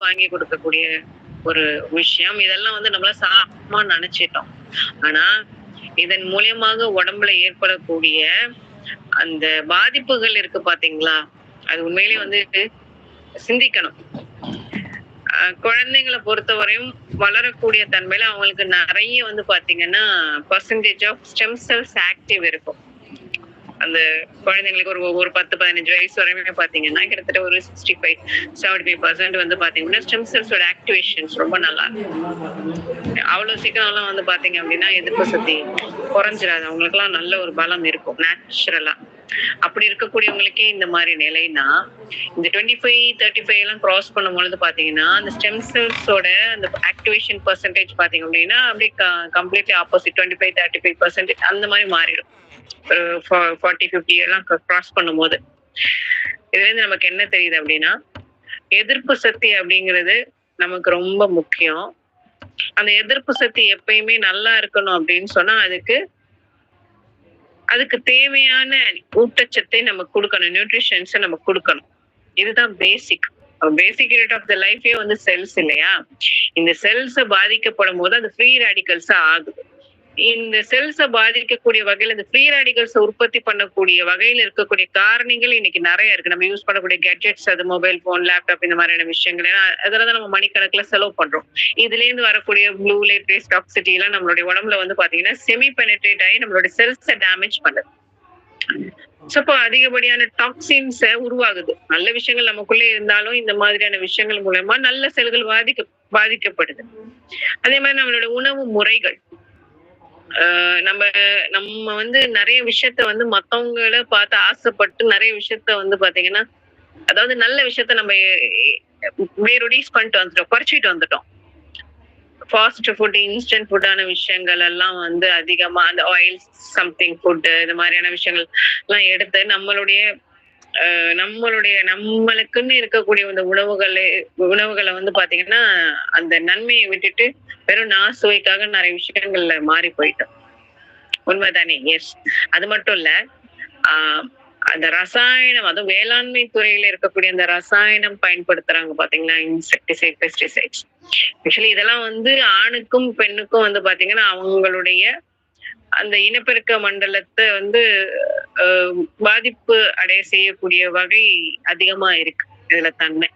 வாங்கி கொடுக்கக்கூடிய ஒரு விஷயம். இதெல்லாம் வந்து நம்மள சாதாரணமா நினைச்சிட்டோம். ஆனா, இதன் மூலியமாக உடம்புல ஏற்படக்கூடிய அந்த பாதிப்புகள் இருக்கு பார்த்தீங்களா? அது உண்மையிலேயே வந்து சிந்திக்கணும். குழந்தைங்கள பொறுத்தவரையும் வளரக்கூடிய தன்மையில அவங்களுக்கு நெறைய வந்து பார்த்தீங்கன்னா, percentage of stem cells active இருக்கும். அந்த குழந்தைங்களுக்கு ஒரு 10, 15 வயசு வரையுமே பார்த்தீங்கன்னா, கிட்டத்தட்ட ஒரு 65, 75% வந்து பார்த்தீங்கன்னா, ஸ்டெம் செல்ஸோட ஆக்டிவேஷன்ஸ் ரொம்ப நல்லா இருக்கும். அவ்வளோ சீக்கிரம்லாம் வந்து பார்த்தீங்க அப்டின்னா, எதிர்ப்பு சக்தி குறைஞ்சிராது. அவங்களுக்கெல்லாம் நல்ல ஒரு பலம் இருக்கும் நேச்சுரலா. அப்படி இருக்கக்கூடியவங்களுக்கே இந்த மாரி நிலைனா, இந்த 25, 35 எல்லாம் கிராஸ் பண்ணும்பொழுது பார்த்தீங்கன்னா, அந்த ஸ்டெம் செல்ஸோட அந்த ஆக்டிவேஷன் பெர்சன்டேஜ் பார்த்தீங்க அப்டின்னா, அப்படியே கம்ப்ளீட்லி ஆப்போசிட் 25, 35% அந்த மாரி மாறிடும். ஒரு 40, 50 எல்லாம் கிராஸ் பண்ணும்போது. இதுலேருந்து நமக்கு என்ன தெரியுது அப்டின்னா, எதிர்ப்பு சக்தி அப்படிங்கிறது நமக்கு ரொம்ப முக்கியம். அந்த எதிர்ப்பு சக்தி எப்பயுமே நல்லா இருக்கணும் அப்படின்னு சொன்னா, அதுக்கு தேவையான ஊட்டச்சத்தை நம்ம குடுக்கணும். நியூட்ரிஷன்ஸ நம்ம குடுக்கணும். இதுதான் பேசிக். பேசிக் யூனிட் ஆஃப் த லைஃபே வந்து செல்ஸ் இல்லையா? இந்த செல்ஸ பாதிக்கப்படும்போது அது ஃப்ரீ ரேடிக்கல்ஸா ஆகுது. இந்த செல்ஸ பாதிக்கக்கூடிய வகையில இந்த ஃப்ரீ ரேடிக்கல்ஸ உற்பத்தி பண்ணக்கூடிய வகையில இருக்கக்கூடிய காரணிகள் இன்னைக்கு நெறைய இருக்கு. நம்ம யூஸ் பண்ணக்கூடிய கேட்ஜெட்ஸ், அது மொபைல் போன், லேப்டாப் இந்த மாதிரியான விஷயங்கள். ஏன்னா, அதுல தான் நம்ம மணிக்கணக்குல செலவு பண்றோம். இதுலேருந்து வரக்கூடிய ப்ளூ லைட் ரேஸ், டாக்ஸிட்டி எல்லாம் நம்மளுடைய உடம்புல வந்து பாத்தீங்கன்னா, செமி பெனிட்ரேட் ஆகி நம்மளுடைய செல்ஸ டேமேஜ் பண்ணுது. சோ, அப்போ அதிகப்படியான டாக்ஸின்ஸ உருவாகுது. நல்ல விஷயங்கள் நமக்குள்ளே இருந்தாலும், இந்த மாதிரியான விஷயங்கள் மூலமா நல்ல செல்கள் பாதிக்கப்படுது. அதே மாரி நம்மளோட உணவு முறைகள். நம்ம நம்ம வந்து நெறைய விஷயத்த வந்து மத்தவங்கள பார்த்து ஆசைப்பட்டு நெறைய விஷயத்த வந்து பாத்தீங்கன்னா, அதாவது நல்ல விஷயத்த நம்ம ரெடியூஸ் பண்ணிட்டு வந்துட்டோம். குறைச்சிட்டு வந்துட்டோம். ஃபாஸ்ட் ஃபுட், இன்ஸ்டன்ட் ஃபுட்டான விஷயங்கள் எல்லாம் வந்து அதிகமா அந்த ஆயில் சம்திங் ஃபுட் இந்த மாதிரியான விஷயங்கள் எல்லாம் எடுத்து நம்மளுக்குன்னு இருக்கக்கூடிய இந்த உணவுகளை வந்து பாத்தீங்கன்னா, அந்த நன்மையை விட்டுட்டு வெறும் சுவைக்காக நிறைய விஷயங்கள்ல மாறி போயிட்டோம். உண்மைதானே? எஸ். அது மட்டும் இல்ல. ஆஹ் அந்த ரசாயனம், அதுவும் வேளாண்மை துறையில இருக்கக்கூடிய அந்த ரசாயனம் பயன்படுத்துறாங்க பாத்தீங்களா? Insecticide, pesticides. ஆக்சுவலி இதெல்லாம் வந்து ஆணுக்கும் பெண்ணுக்கும் வந்து பாத்தீங்கன்னா, அவங்களுடைய அந்த இனப்பெருக்க மண்டலத்தை வந்து பாதிப்பு அடைய செய்யக்கூடிய வகை அதிகமா இருக்கு இதுல தன்மை.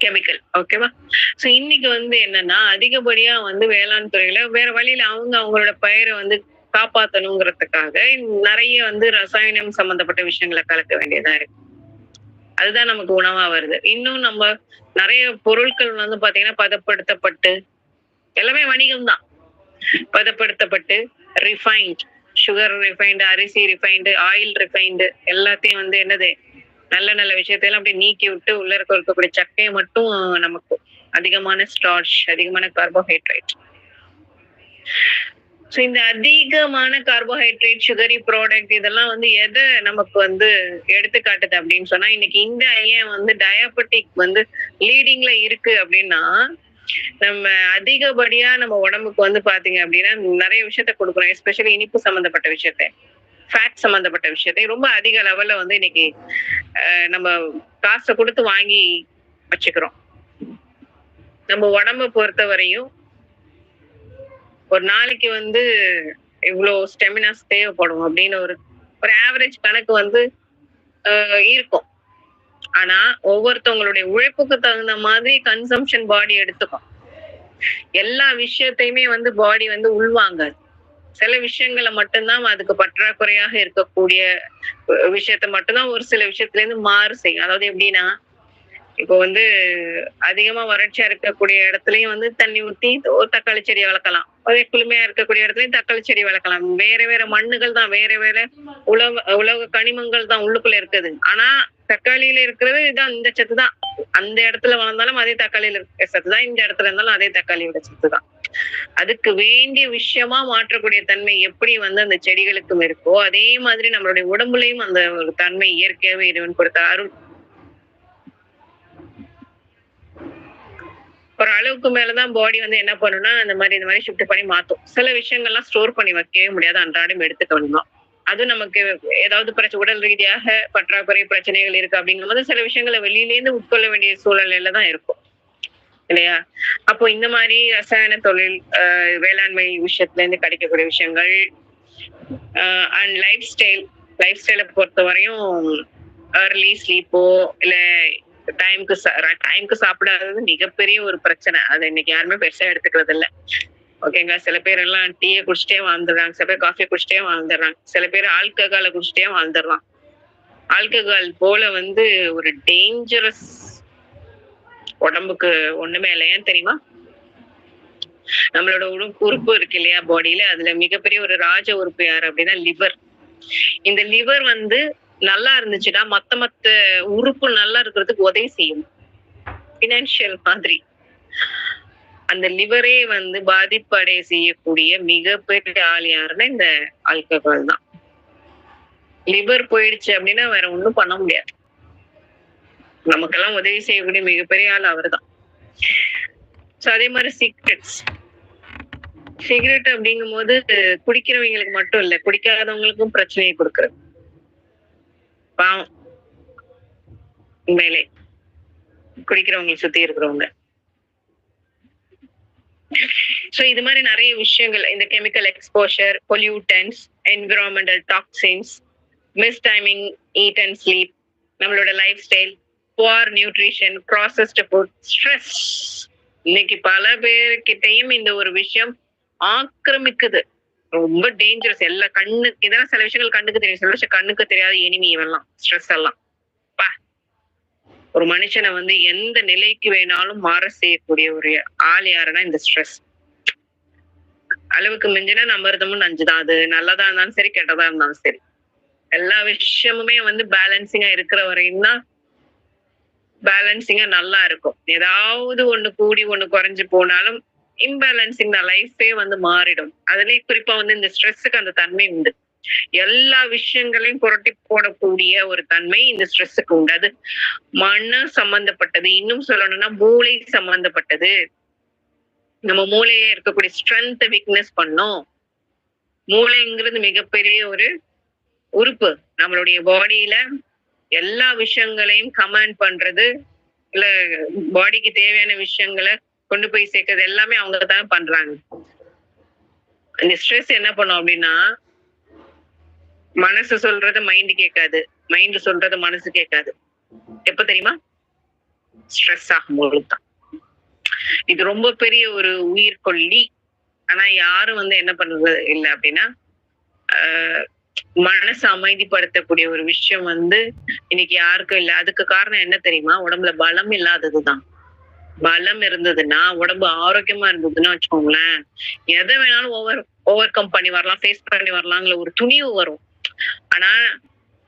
கெமிக்கல். ஓகேவா? சோ இன்னைக்கு வந்து என்னன்னா, அதிகப்படியா வந்து வேளாண் துறையில வேற வழியில அவங்களோட பயிரை வந்து காப்பாத்தணுங்கிறதுக்காக நிறைய வந்து ரசாயனம் சம்பந்தப்பட்ட விஷயங்களை கலக்க வேண்டியதா இருக்கு. அதுதான் நமக்கு உணவா வருது. இன்னும் நம்ம நிறைய பொருட்கள் வந்து பாத்தீங்கன்னா பதப்படுத்தப்பட்டு, எல்லாமே வணிகம் தான். பதப்படுத்தப்பட்டு, ரிஃபைன்ட், சுகர் ரிஃபைன்டு, அரிசி ரிஃபைன்டு, ஆயில் ரிஃபைன்டு எல்லாத்தையும் வந்து என்னது நல்ல நல்ல விஷயத்தையெல்லாம் அப்படியே நீக்கி விட்டு உள்ள இருக்கக்கூடிய சக்கையை மட்டும் நமக்கு அதிகமான ஸ்டார்ச், அதிகமான கார்போஹைட்ரேட். சோ இந்த அதிகமான கார்போஹைட்ரேட், சுகரி ப்ராடக்ட் இதெல்லாம் வந்து எதை நமக்கு வந்து எடுத்துக்காட்டுது அப்படின்னு சொன்னா, இன்னைக்கு இந்தியா ஏன் வந்து டயபெட்டிக் வந்து லீடிங்ல இருக்கு அப்படின்னா, நம்ம அதிகப்படியா நம்ம உடம்புக்கு வந்து பாத்தீங்க அப்படின்னா நிறைய விஷயத்த கொடுக்குறோம். எஸ்பெஷலி இனிப்பு சம்பந்தப்பட்ட விஷயத்த, ஃபேட் சம்பந்தப்பட்ட விஷயத்தை ரொம்ப அதிக லெவல்ல வந்து இன்னைக்கு நம்ம காசை கொடுத்து வாங்கி வச்சுக்கிறோம். நம்ம உடம்ப பொறுத்த வரையும் ஒரு நாளைக்கு வந்து இவ்வளவு ஸ்டெமினாஸ் தேவைப்படும் அப்படின்னு ஒரு ஆவரேஜ் கணக்கு வந்து இருக்கும். ஆனா ஒவ்வொருத்தவங்களுடைய உழைப்புக்கு தகுந்த மாதிரி கன்சம்ஷன் பாடி எடுத்துக்கும். எல்லா விஷயத்தையுமே வந்து பாடி வந்து உள்வாங்க. சில விஷயங்களை மட்டும்தான் அதுக்கு பற்றாக்குறையாக இருக்கக்கூடிய விஷயத்த மட்டும்தான் ஒரு சில விஷயத்துல இருந்து மாறு செய்யும். அதாவது எப்படின்னா, இப்போ வந்து அதிகமா வறட்சியா இருக்கக்கூடிய இடத்துலயும் வந்து தண்ணி ஊத்தி ஒரு தக்காளி செடி வளர்க்கலாம். அதே குளுமையா இருக்கக்கூடிய இடத்துலயும் தக்காளி செடி வளர்க்கலாம். வேற வேற மண்ணுகள் தான், வேற வேற உலக கனிமங்கள் தான் உள்ளுக்குள்ள இருக்குது. ஆனா தக்காளியில இருக்கிறது இதான், இந்த சத்து தான். அந்த இடத்துல வளர்ந்தாலும் அதே தக்காளியில இருக்க சத்து தான், இந்த இடத்துல இருந்தாலும் அதே தக்காளியோட சத்து தான். அதுக்கு வேண்டிய விஷயமா மாற்றக்கூடிய தன்மை எப்படி வந்து அந்த செடிகளுக்கும் இருக்கோ, அதே மாதிரி நம்மளுடைய உடம்புலையும் அந்த ஒரு தன்மை இயற்கையாவே இறைவன் கொடுத்த அருள். ஒரு அளவுக்கு மேலதான் பாடி வந்து என்ன பண்ணும்னா, இந்த மாதிரி ஷிஃப்ட் பண்ணி மாத்தும். சில விஷயங்கள்லாம் ஸ்டோர் பண்ணி வைக்கவே முடியாது, அன்றாடம் எடுத்துக்க வேணும். அது நமக்கு ஏதாவது உடல் ரீதியாக பற்றாக்குறை பிரச்சனைகள் இருக்கு அப்படிங்கும்போது சில விஷயங்களை வெளியிலேருந்து உட்கொள்ள வேண்டிய சூழ்நிலையில தான் இருக்கும். இல்லையா? அப்போ இந்த மாதிரி ரசாயன தொழில், வேளாண்மை விஷயத்துல இருந்து கிடைக்கக்கூடிய விஷயங்கள், அண்ட் லைஃப் ஸ்டைல பொறுத்தவரையும் ஏர்லி ஸ்லீப்போ இல்ல டைம்க்கு டைம்க்கு சாப்பிடாதது மிகப்பெரிய ஒரு பிரச்சனை. அது இன்னைக்கு யாருமே பெருசா எடுத்துக்கிறது இல்ல. ஓகேங்களா? சில பேர் எல்லாம் டீய குடிச்சிட்டே வாழ்ந்துடுறாங்க. சில பேர் காஃபி குடிச்சிட்டே வாழ்ந்துடுறாங்க. சில பேர் ஆல்கஹால குடிச்சிட்டே வாழ்ந்துடுறான். ஆல்கஹால் போல வந்து ஒரு டேஞ்சரஸ் உடம்புக்கு ஒண்ணுமே இல்லை. ஏன் தெரியுமா? நம்மளோட உறுப்பு இருக்கு இல்லையா பாடியில, அதுல மிகப்பெரிய ஒரு ராஜ உறுப்பு யாரு அப்படின்னா லிவர். இந்த லிவர் வந்து நல்லா இருந்துச்சுன்னா மத்த உறுப்பு நல்லா இருக்கிறதுக்கு உதவி செய்யும். பினான்சியல் மாதிரி. அந்த லிவரே வந்து பாதிப்படைய செய்யக்கூடிய மிகப்பெரிய ஆள் யாருன்னா இந்த ஆல்கஹால் தான். லிவர் போயிடுச்சு அப்படின்னா வேற ஒண்ணும் பண்ண முடியாது. நமக்கெல்லாம் உதவி செய்யக்கூடிய மிகப்பெரிய ஆள் அவர்தான். சோ அதே மாதிரி சிகரெட் அப்படிங்கும் போது குடிக்கிறவங்களுக்கு மட்டும் இல்ல, குடிக்காதவங்களுக்கும் பிரச்சனையை கொடுக்கறது. பாவம் உண்மையிலே குடிக்கிறவங்களை சுத்தி இருக்கிறவங்க. சோ இது மாதிரி நிறைய விஷயங்கள், இந்த chemical exposure, pollutants, environmental toxins, miss timing, eat and sleep, நம்மளோட life style, poor nutrition, processed food, stress. இன்னைக்கு பல பேர்கிட்டையும் இந்த ஒரு விஷயம் ஆக்கிரமிக்குது. ரொம்ப டேஞ்சரஸ். எல்லா இதெல்லாம் சில விஷயங்கள் கண்ணுக்கு தெரியும், சில விஷயம் கண்ணுக்கு தெரியாத எனிமி இவெல்லாம் ஸ்ட்ரெஸ் எல்லாம். ஒரு மனுஷனை வந்து எந்த நிலைக்கு வேணாலும் மாற செய்யக்கூடிய ஒரு ஆள் யாருன்னா இந்த ஸ்ட்ரெஸ். அளவுக்கு மிஞ்சினா அமிர்தமும் நஞ்சுதான். அது நல்லதா இருந்தாலும் சரி, கெட்டதா இருந்தாலும் சரி, எல்லா விஷயமுமே வந்து பேலன்சிங்கா இருக்கிற வரையும் தான் பேலன்சிங்கா நல்லா இருக்கும். ஏதாவது ஒண்ணு கூடி ஒண்ணு குறைஞ்சு போனாலும் இம்பேலன்சிங் தான், லைஃபே வந்து மாறிடும். அதுலயும் குறிப்பா வந்து இந்த ஸ்ட்ரெஸ்ஸுக்கு அந்த தன்மை உண்டு. எல்லா விஷயங்களையும் புரட்டி போடக்கூடிய ஒரு தன்மை இந்த ஸ்ட்ரெஸ்ஸுக்கு உண்டு. அது மன சம்பந்தப்பட்டது, இன்னும் சொல்லணும்னா மூளை சம்பந்தப்பட்டது. நம்ம மூளையே இருக்கக்கூடிய ஸ்ட்ரென்த் வீக்னஸ் பண்ணும். மூளைங்கிறது மிகப்பெரிய ஒரு உறுப்பு. நம்மளுடைய பாடியில எல்லா விஷயங்களையும் கமாண்ட் பண்றது, இல்ல பாடிக்கு தேவையான விஷயங்களை கொண்டு போய் சேர்க்கறது எல்லாமே அவங்க தான் பண்றாங்க. இந்த ஸ்ட்ரெஸ் என்ன பண்ணும் அப்படின்னா, மனசு சொல்றத மைண்ட் கேட்காது, மைண்ட் சொல்றத மனசு கேட்காது. எப்ப தெரியுமா? ஸ்ட்ரெஸ் ஆகும்போது தான். இது ரொம்ப பெரிய ஒரு உயிர் கொல்லி. ஆனா யாரும் வந்து என்ன பண்றது இல்ல அப்படின்னா, மனசு அமைதிப்படுத்தக்கூடிய ஒரு விஷயம் வந்து இன்னைக்கு யாருக்கும் இல்ல. அதுக்கு காரணம் என்ன தெரியுமா? உடம்புல பலம் இல்லாததுதான். பலம் இருந்ததுன்னா, உடம்பு ஆரோக்கியமா இருந்ததுன்னா வச்சுக்கோங்களேன், எதை வேணாலும் ஓவர் கம் பண்ணி வரலாம், ஃபேஸ் பண்ணி வரலாங்கிற ஒரு துணிவு வரும். ஆனா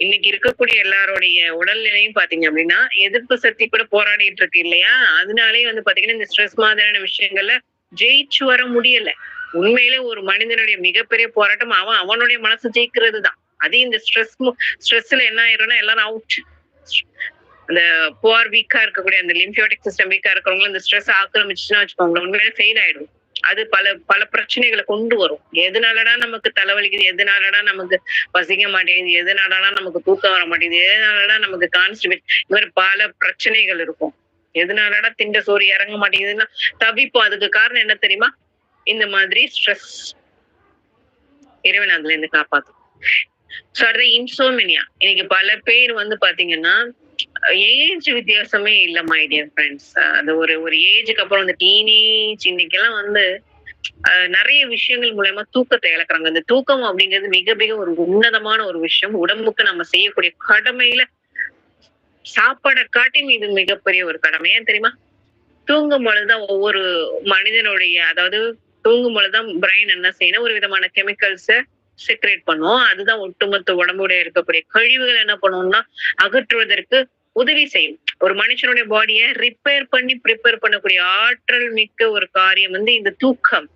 இன்னைக்கு இருக்கக்கூடிய எல்லாருடைய உடல்நிலையும் பாத்தீங்க அப்படின்னா எதிர்ப்பு சக்தி கூட போராடிட்டு இருக்கு இல்லையா? அதனாலே வந்து பாத்தீங்கன்னா இந்த ஸ்ட்ரெஸ் மாதிரியான விஷயங்கள்ல ஜெயிச்சு வர முடியல. உண்மையிலே ஒரு மனிதனுடைய மிகப்பெரிய போராட்டம் அவனுடைய மனசு ஜெயிக்கிறது தான். அது இந்த ஸ்ட்ரெஸ்ல என்ன ஆயிரும்னா எல்லாரும் அவுட். அந்த புவர் வீக்கா இருக்கக்கூடிய அந்த லிம்பியோட்டிக் சிஸ்டம் வீக்கா இருக்கிறவங்க இந்த ஸ்ட்ரெஸ் ஆக்கிரமிச்சுன்னா வச்சுக்கோங்களேன், உண்மையிலே ஃபெயில் ஆயிடும். அது பல பிரச்சனைகளை கொண்டு வரும். எதனாலடா நமக்கு தலைவலிக்குது, எதனாலடா நமக்கு பசிக்க மாட்டேங்குது, எதனாலடா நமக்கு தூக்கம் வர மாட்டேங்குது, எதனாலடா நமக்கு கான்ஸ்டிபேட், இந்த மாதிரி பல பிரச்சனைகள் இருக்கும். எதனாலடா திண்ட சோறு இறங்க மாட்டேங்குதுன்னா தவிப்போம். அதுக்கு காரணம் என்ன தெரியுமா? இந்த மாதிரி ஸ்ட்ரெஸ். இறைவன் அதுல இருந்து காப்பாத்தும். சோ அது இன்சோமினியா. இன்னைக்கு பல பேர் வந்து பாத்தீங்கன்னா ஏஜ் வித்தியாசமே இல்ல மை டியர் ஃப்ரெண்ட்ஸ். அது ஒரு ஏஜுக்கு அப்புறம் இந்த டீனேஜ் இன்னைக்கெல்லாம் வந்து நிறைய விஷயங்கள் மூலமா தூக்கத்தை இழக்கிறாங்க. இந்த தூக்கம் அப்படிங்கிறது மிக மிக ஒரு உன்னதமான ஒரு விஷயம். உடம்புக்கு நம்ம செய்யக்கூடிய கடமையில சாப்பாடை காட்டியும் இது மிகப்பெரிய ஒரு கடமை. ஏன் தெரியுமா? தூங்கும் பொழுதுதான் ஒவ்வொரு மனிதனுடைய, அதாவது தூங்கும் பொழுதுதான் பிரெயின் என்ன செய்யணும், ஒரு விதமான கெமிக்கல்ஸ செக்ரேட் பண்ணும். அதுதான் ஒட்டுமொத்த உடம்புடைய இருக்கக்கூடிய கழிவுகள் என்ன பண்ணும்னா அகற்றுவதற்கு உதவி செய்யும். ஒரு மனுஷனுடைய பாடியை ரிப்பேர் பண்ணி ப்ரிப்பேர் பண்ணக்கூடிய ஆற்றல் மிக்க ஒரு காரியம் வந்து இந்த தூக்கம்.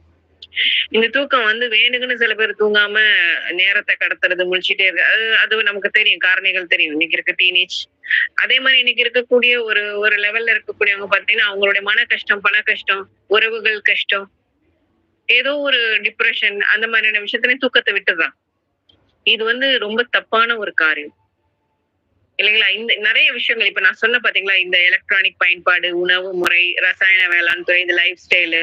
இந்த தூக்கம் வந்து வேணுக்குன்னு சில பேர் தூங்காம நேரத்தை கடத்துறது, முழிச்சுட்டே இருக்கு. அது நமக்கு தெரியும், காரணிகள் தெரியும். இன்னைக்கு இருக்க டீனேஜ் அதே மாதிரி இன்னைக்கு இருக்கக்கூடிய ஒரு லெவல்ல இருக்கக்கூடியவங்க பாத்தீங்கன்னா அவங்களுடைய மன கஷ்டம், பண கஷ்டம், உறவுகள் கஷ்டம், ஏதோ ஒரு டிப்ரெஷன், அந்த மாதிரியான விஷயத்துல தூக்கத்தை விட்டுறாங்க. இது வந்து ரொம்ப தப்பான ஒரு காரியம். இல்லைங்களா? இந்த நிறைய விஷயங்கள் இப்ப நான் சொன்ன பாத்தீங்களா, இந்த எலக்ட்ரானிக் பயன்பாடு, உணவு முறை, ரசாயன வேளாண் துறை, இந்த லைஃப் ஸ்டைலு,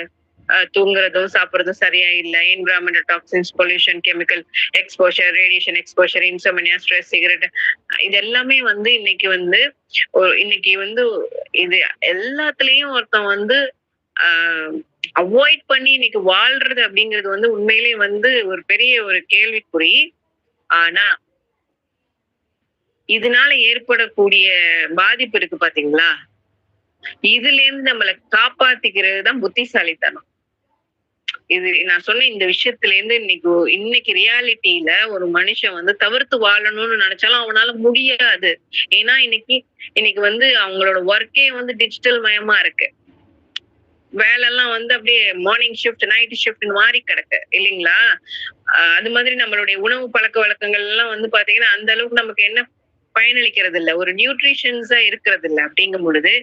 தூங்குறதும் சாப்பிடுறதும் சரியா இல்ல, environmental toxins, pollution, chemical exposure, radiation exposure, insomnia, stress, cigarette, இது எல்லாமே வந்து இன்னைக்கு வந்து இன்னைக்கு வந்து இது எல்லாத்துலயும் ஒருத்தன் வந்து அவாய்ட் பண்ணி இன்னைக்கு வாழ்றது அப்படிங்கிறது வந்து உண்மையிலேயே வந்து ஒரு பெரிய ஒரு கேள்விக்குறி. ஆனா இதனால ஏற்படக்கூடிய பாதிப்பு இருக்கு பாத்தீங்களா, இதுல இருந்து நம்மளை காப்பாத்திக்கிறது தான் புத்திசாலித்தனம். இது நான் சொன்ன இந்த விஷயத்துல இருந்து இன்னைக்கு ரியாலிட்டியில ஒரு மனுஷன் வந்து தவிர்த்து வாழணும்னு நினைச்சாலும் அவனால முடியாது. ஏன்னா இன்னைக்கு வந்து அவங்களோட ஒர்க்கே வந்து டிஜிட்டல் மயமா இருக்கு. வேலை எல்லாம் வந்து அப்படியே மார்னிங் ஷிஃப்ட், நைட் ஷிஃப்ட் மாறி கிடக்கு இல்லைங்களா? அது மாதிரி நம்மளுடைய உணவு பழக்க வழக்கங்கள் எல்லாம் வந்து பாத்தீங்கன்னா அந்த அளவுக்கு நமக்கு என்ன பயனளிக்கிறது இல்ல, ஒரு நியூட்ரிஷன்ஸா இருக்கிறது இல்ல. அப்படிங்கும் பொழுது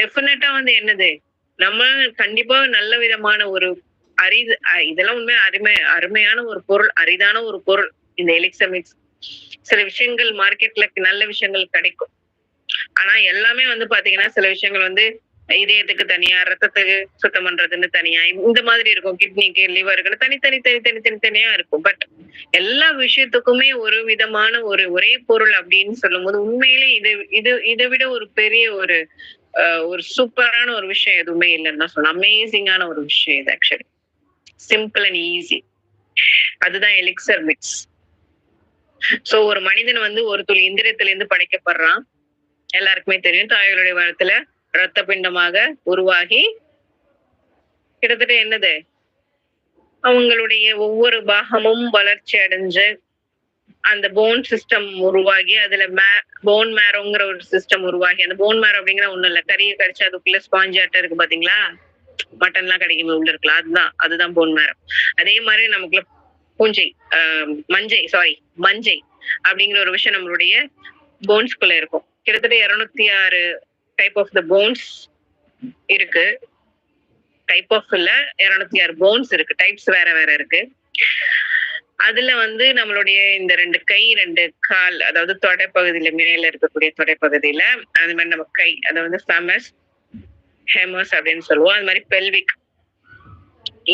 டெஃபினட்டா வந்து என்னது, நம்ம கண்டிப்பா நல்ல விதமான ஒரு இதெல்லாம் உண்மை அருமையான ஒரு பொருள், அரிதான ஒரு பொருள் இந்த எலிக்சர் மிக்ஸ். சில விஷயங்கள் மார்க்கெட்ல நல்ல விஷயங்கள் கிடைக்கும். ஆனா எல்லாமே வந்து பாத்தீங்கன்னா சில விஷயங்கள் வந்து இதயத்துக்கு தனியா, ரத்தத்துக்கு சுத்தம் பண்றதுன்னு தனியா, இந்த மாதிரி இருக்கும். கிட்னிக்கு, லிவருக்கு தனித்தனியா இருக்கும். பட் எல்லா விஷயத்துக்குமே ஒரு விதமான ஒரே பொருள் அப்படின்னு சொல்லும் போது உண்மையிலே இதை விட ஒரு பெரிய ஒரு ஒரு சூப்பரான ஒரு விஷயம் எதுவுமே இல்லைன்னு தான் சொன்னேன். அமேசிங்கான ஒரு விஷயம் இது ஆக்சுவலி. Simple and easy. அதுதான் எலிக்சர் மிக்ஸ். சோ ஒரு மனிதன் வந்து ஒரு துளி இந்திரியத்திலிருந்து படைக்கப்படுறான். எல்லாருக்குமே தெரியும். தாய்களுடைய வளத்துல ரத்த பிண்டமாக உருவாகி கிட்டத்தட்ட என்னது, அவங்களுடைய ஒவ்வொரு பாகமும் வளர்ச்சி அடைஞ்சு அந்த போன் சிஸ்டம் உருவாகி, அதுல போன் மேரோங்கிற ஒரு சிஸ்டம் உருவாகி, அந்த போன் மேரோ அப்படிங்கிற ஒண்ணும் இல்ல, கறியை கடிச்சு அதுக்குள்ள ஸ்பாஞ்ச் ஆட்டம் இருக்கு பாத்தீங்களா, மட்டன் எல்லாம் கிடைக்கும் உள்ள இருக்கலாம், அதுதான் போன் மேரோ. அதே மாதிரி நமக்குள்ள மஞ்சை அப்படிங்கிற ஒரு விஷயம் நம்மளுடைய போன்ஸ்குள்ள இருக்கும். கிட்டத்தட்ட 206 டைப் ஆஃப் த போன்ஸ் இருக்கு. டைப் ஆஃப் இல்ல, 206 போன்ஸ் இருக்கு. டைப்ஸ் வேற வேற இருக்கு. அதுல வந்து நம்மளுடைய இந்த 2 கை 2 கால், அதாவது தொடைப்பகுதியில மேல இருக்கக்கூடிய தொடைப்பகுதியில, அது மாதிரி நம்ம கை, அதை வந்து ஃபெமஸ், ஹெமஸ் அப்படின்னு சொல்லுவோம். அது மாதிரி பெல்விக்,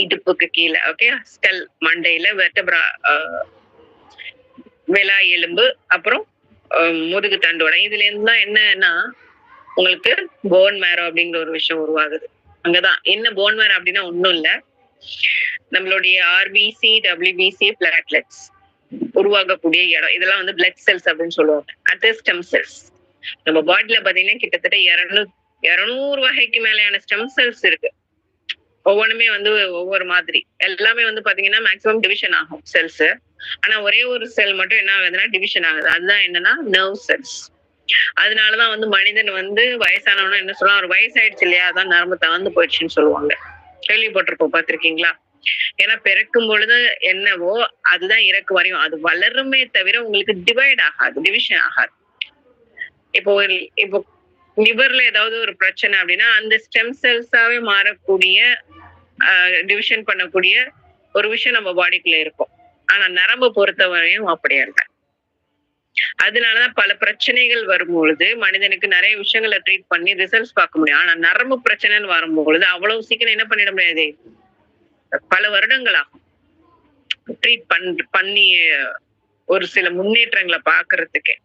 இடுப்புக்கு கீழே, ஓகே, ஸ்கல் மண்டையில வெர்டெப்ரா, விலா எலும்பு, அப்புறம் முதுகு தண்டோட, இதுல இருந்து தான் என்னன்னா உங்களுக்கு போன் மேரோ அப்படிங்கிற ஒரு விஷயம் உருவாகுது. அங்கதான் என்ன போன் மேரோ அப்படின்னா ஒண்ணும் இல்ல, நம்மளுடைய ஆர்பிசி, டபிள்யூபிசி, பிளாட்லெட்ஸ் உருவாகக்கூடிய இடம். இதெல்லாம் வந்து பிளட் செல்ஸ் அப்படின்னு சொல்லுவாங்க. அது ஸ்டெம் செல்ஸ். நம்ம பாடியில பாத்தீங்கன்னா கிட்டத்தட்ட 200 வகைக்கு மேலையான ஸ்டெம் செல்ஸ் இருக்கு. ஒவ்வொன்றுமே வந்து ஒவ்வொரு மாதிரி. எல்லாமே வந்து பாத்தீங்கன்னா மேக்சிமம் டிவிஷன் ஆகும் செல்ஸ். ஆனா ஒரே ஒரு செல் மட்டும் என்ன ஆகுதுன்னா டிவிஷன் ஆகுது. அதுதான் என்னன்னா நர்வ் செல்ஸ். அதனாலதான் வந்து மனிதன் வந்து வயசானவனா என்ன சொல்லுவான், ஒரு வயசாயிடுச்சு இல்லையா, அதான் நரம்பு தளர்ந்து போயிடுச்சுன்னு சொல்லுவாங்க. கேள்விப்பட்டிருப்போம், பார்த்திருக்கீங்களா? ஏன்னா பிறக்கும் பொழுது என்னவோ அதுதான் இறக்கு வரையும். அது வளருமே தவிர உங்களுக்கு டிவைட் ஆகாது, டிவிஷன் ஆகாது. இப்போ லிவர்ல ஏதாவது ஒரு பிரச்சனை அப்படின்னா அந்த ஸ்டெம் செல்ஸாவே மாறக்கூடிய டிவிஷன் பண்ணக்கூடிய ஒரு விஷயம் நம்ம பாடிக்குள்ள இருக்கும். ஆனா நரம்பு பொறுத்தவரையும் அப்படியே இல்லை. அதனாலதான் பல பிரச்சனைகள் வரும்பொழுது மனிதனுக்கு நிறைய விஷயங்களை ட்ரீட் பண்ணி ரிசல்ட்ஸ் பார்க்க முடியும். ஆனா நரம்பு பிரச்சனைன்னு வரும்பொழுது அவ்வளவு சீக்கிரம் என்ன பண்ணிட முடியாது, பல வருடங்கள் ஆகும் ட்ரீட் பண்ணி ஒரு சில முன்னேற்றங்களை பாக்குறதுக்கு.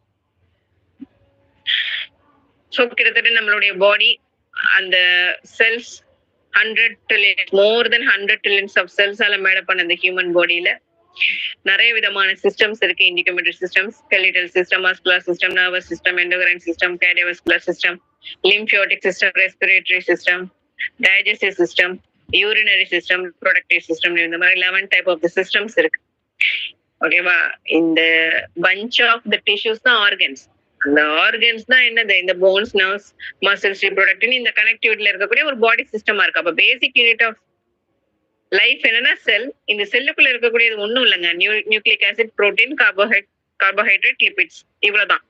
சோ கிட்டத்தட்ட நம்மளுடைய பாடி அந்த cells 100 trillion, more than 100 trillions of cells ஆல மேட பண்ண இந்த ஹியூமன் பாடியில நிறைய விதமான சிஸ்டம்ஸ் இருக்கு. Integumentary systems, skeletal system, muscular system, nervous system, endocrine system, cardiovascular system, lymphatic system, respiratory system, digestive system, urinary system, reproductive system, இந்த மாதிரி 11 டைப் ஆஃப் தி சிஸ்டம்ஸ் இருக்கு. ஓகேவா? இந்த பஞ்ச் ஆஃப் த டிஷ்யூஸ் தான் organs. அந்த organs தான் என்னது, இந்த போன்ஸ், நர்வ்ஸ், மசில்ஸ், ரீப்ரொடக்டிவ், இந்த கனெக்டிவிட்டில இருக்கக்கூடிய ஒரு பாடி சிஸ்டமா இருக்கு. அப்ப பேசிக் யூனிட் ஆஃப் லைஃப் என்னன்னா செல். இந்த செல்லுக்குள்ள இருக்கக்கூடியது ஒண்ணும் இல்லைங்க, nucleic acid, protein, carbohydrate, lipids, இவ்வளவுதான்.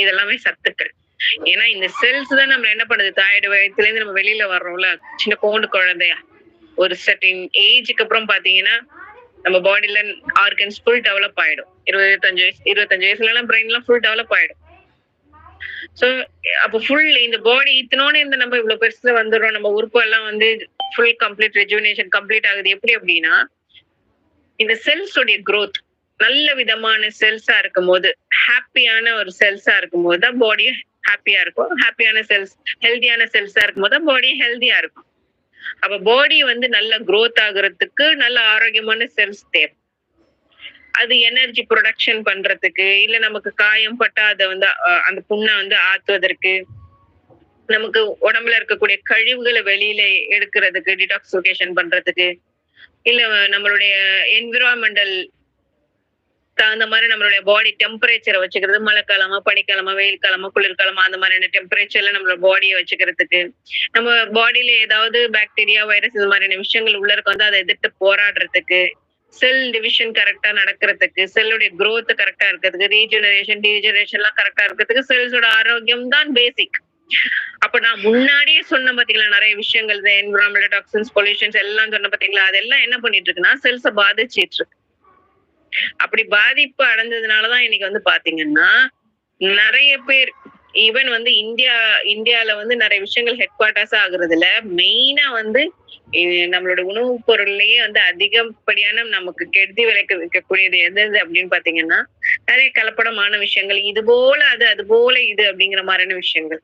இதெல்லாமே சத்துக்கள். ஏன்னா இந்த செல்ஸ் தான் நம்ம என்ன பண்ணுது, தாயோட வயத்துல இருந்து நம்ம வெளியில வர்றோம்ல, சின்ன கோண்டு குழந்தையா, ஒரு சர்டின் ஏஜுக்கு அப்புறம் பாத்தீங்கன்னா நம்ம பாடியில ஆர்கன்ஸ் ஃபுல் டெவலப் ஆயிடும். 25 வயசுல எல்லாம் பிரெயின் எல்லாம் ஃபுல் டெவலப் ஆயிடும். சோ அப்ப ஃபுல் இந்த பாடி இத்தனோட இந்த நம்ம இவ்வளவு பெருசுல வந்துடுறோம், நம்ம உறுப்பு எல்லாம் வந்து ஃபுல் கம்ப்ளீட் ரெஜுவினேஷன் கம்ப்ளீட் ஆகுது எப்படி அப்படின்னா, இந்த செல்ஸ் உடைய growth நல்ல விதமான செல்ஸா இருக்கும் போது, ஹாப்பியான ஒரு செல்ஸா இருக்கும் போது தான் பாடி ஹாப்பியா இருக்கும். ஹாப்பியான செல்ஸ், ஹெல்தியான செல்ஸா இருக்கும் போது தான் பாடி ஹெல்தியா இருக்கும். அப்ப பாடி வந்து நல்ல growth ஆகுறதுக்கு நல்ல ஆரோக்கியமான செல்ஸ் தேவை. அது எனர்ஜி ப்ரொடக்ஷன் பண்றதுக்கு, இல்ல நமக்கு காயம் பட்டா அதை வந்து அந்த புண்ணை வந்து ஆத்துவதற்கு, நமக்கு உடம்புல இருக்கக்கூடிய கழிவுகளை வெளியில எடுக்கிறதுக்கு, டிடாக்சிஃபிகேஷன் பண்றதுக்கு, இல்ல நம்மளுடைய என்விரான்மெண்டல் தகுந்த மாதிரி நம்மளுடைய பாடி டெம்பரேச்சரை வச்சுக்கிறது, மழைக்காலமா, பனிக்காலமா, வெயில் காலமா, குளிர்காலமா அந்த மாதிரியான டெம்பரேச்சர்ல நம்மளோட பாடியை வச்சுக்கிறதுக்கு, நம்ம பாடியில ஏதாவது பாக்டீரியா, வைரஸ் இந்த மாதிரியான விஷயங்கள் உள்ள இருக்க வந்து அதை எதிர்த்து போராடுறதுக்கு, செல் டிவிஷன் கரெக்டா நடக்கிறதுக்கு, செல்லுடைய growth கரெக்டா இருக்கிறதுக்கு, ரீஜெனரேஷன் டீஜெனரேஷன் எல்லாம் கரெக்டா இருக்கிறதுக்கு செல்ஸோட ஆரோக்கியம் தான் பேசிக். அப்ப நான் முன்னாடியே சொன்ன பாத்தீங்களா நிறைய விஷயங்கள், என்விரான்மெண்டல் டாக்ஸின்ஸ், பொல்யூஷன்ஸ் எல்லாம் சொன்ன பாத்தீங்களா, அதெல்லாம் என்ன பண்ணிட்டு இருக்குன்னா செல்ஸை பாதிச்சிட்டு இருக்கு. அப்படி பாதிப்பு அடைஞ்சதுனாலதான் இன்னைக்கு வந்து பாத்தீங்கன்னா நிறைய பேர் ஈவன் வந்து இந்தியால வந்து நிறைய விஷயங்கள் ஹெட் குவார்டர்ஸ் ஆகுறதுல மெயினா வந்து நம்மளோட உணவுப் பொருள்லயே வந்து அதிகப்படியான நமக்கு கெடுதி விளைக்க வைக்கக்கூடியது எது அப்படின்னு பாத்தீங்கன்னா நிறைய கலப்படமான விஷயங்கள், இது போல அது போல இது அப்படிங்கிற மாதிரியான விஷயங்கள்,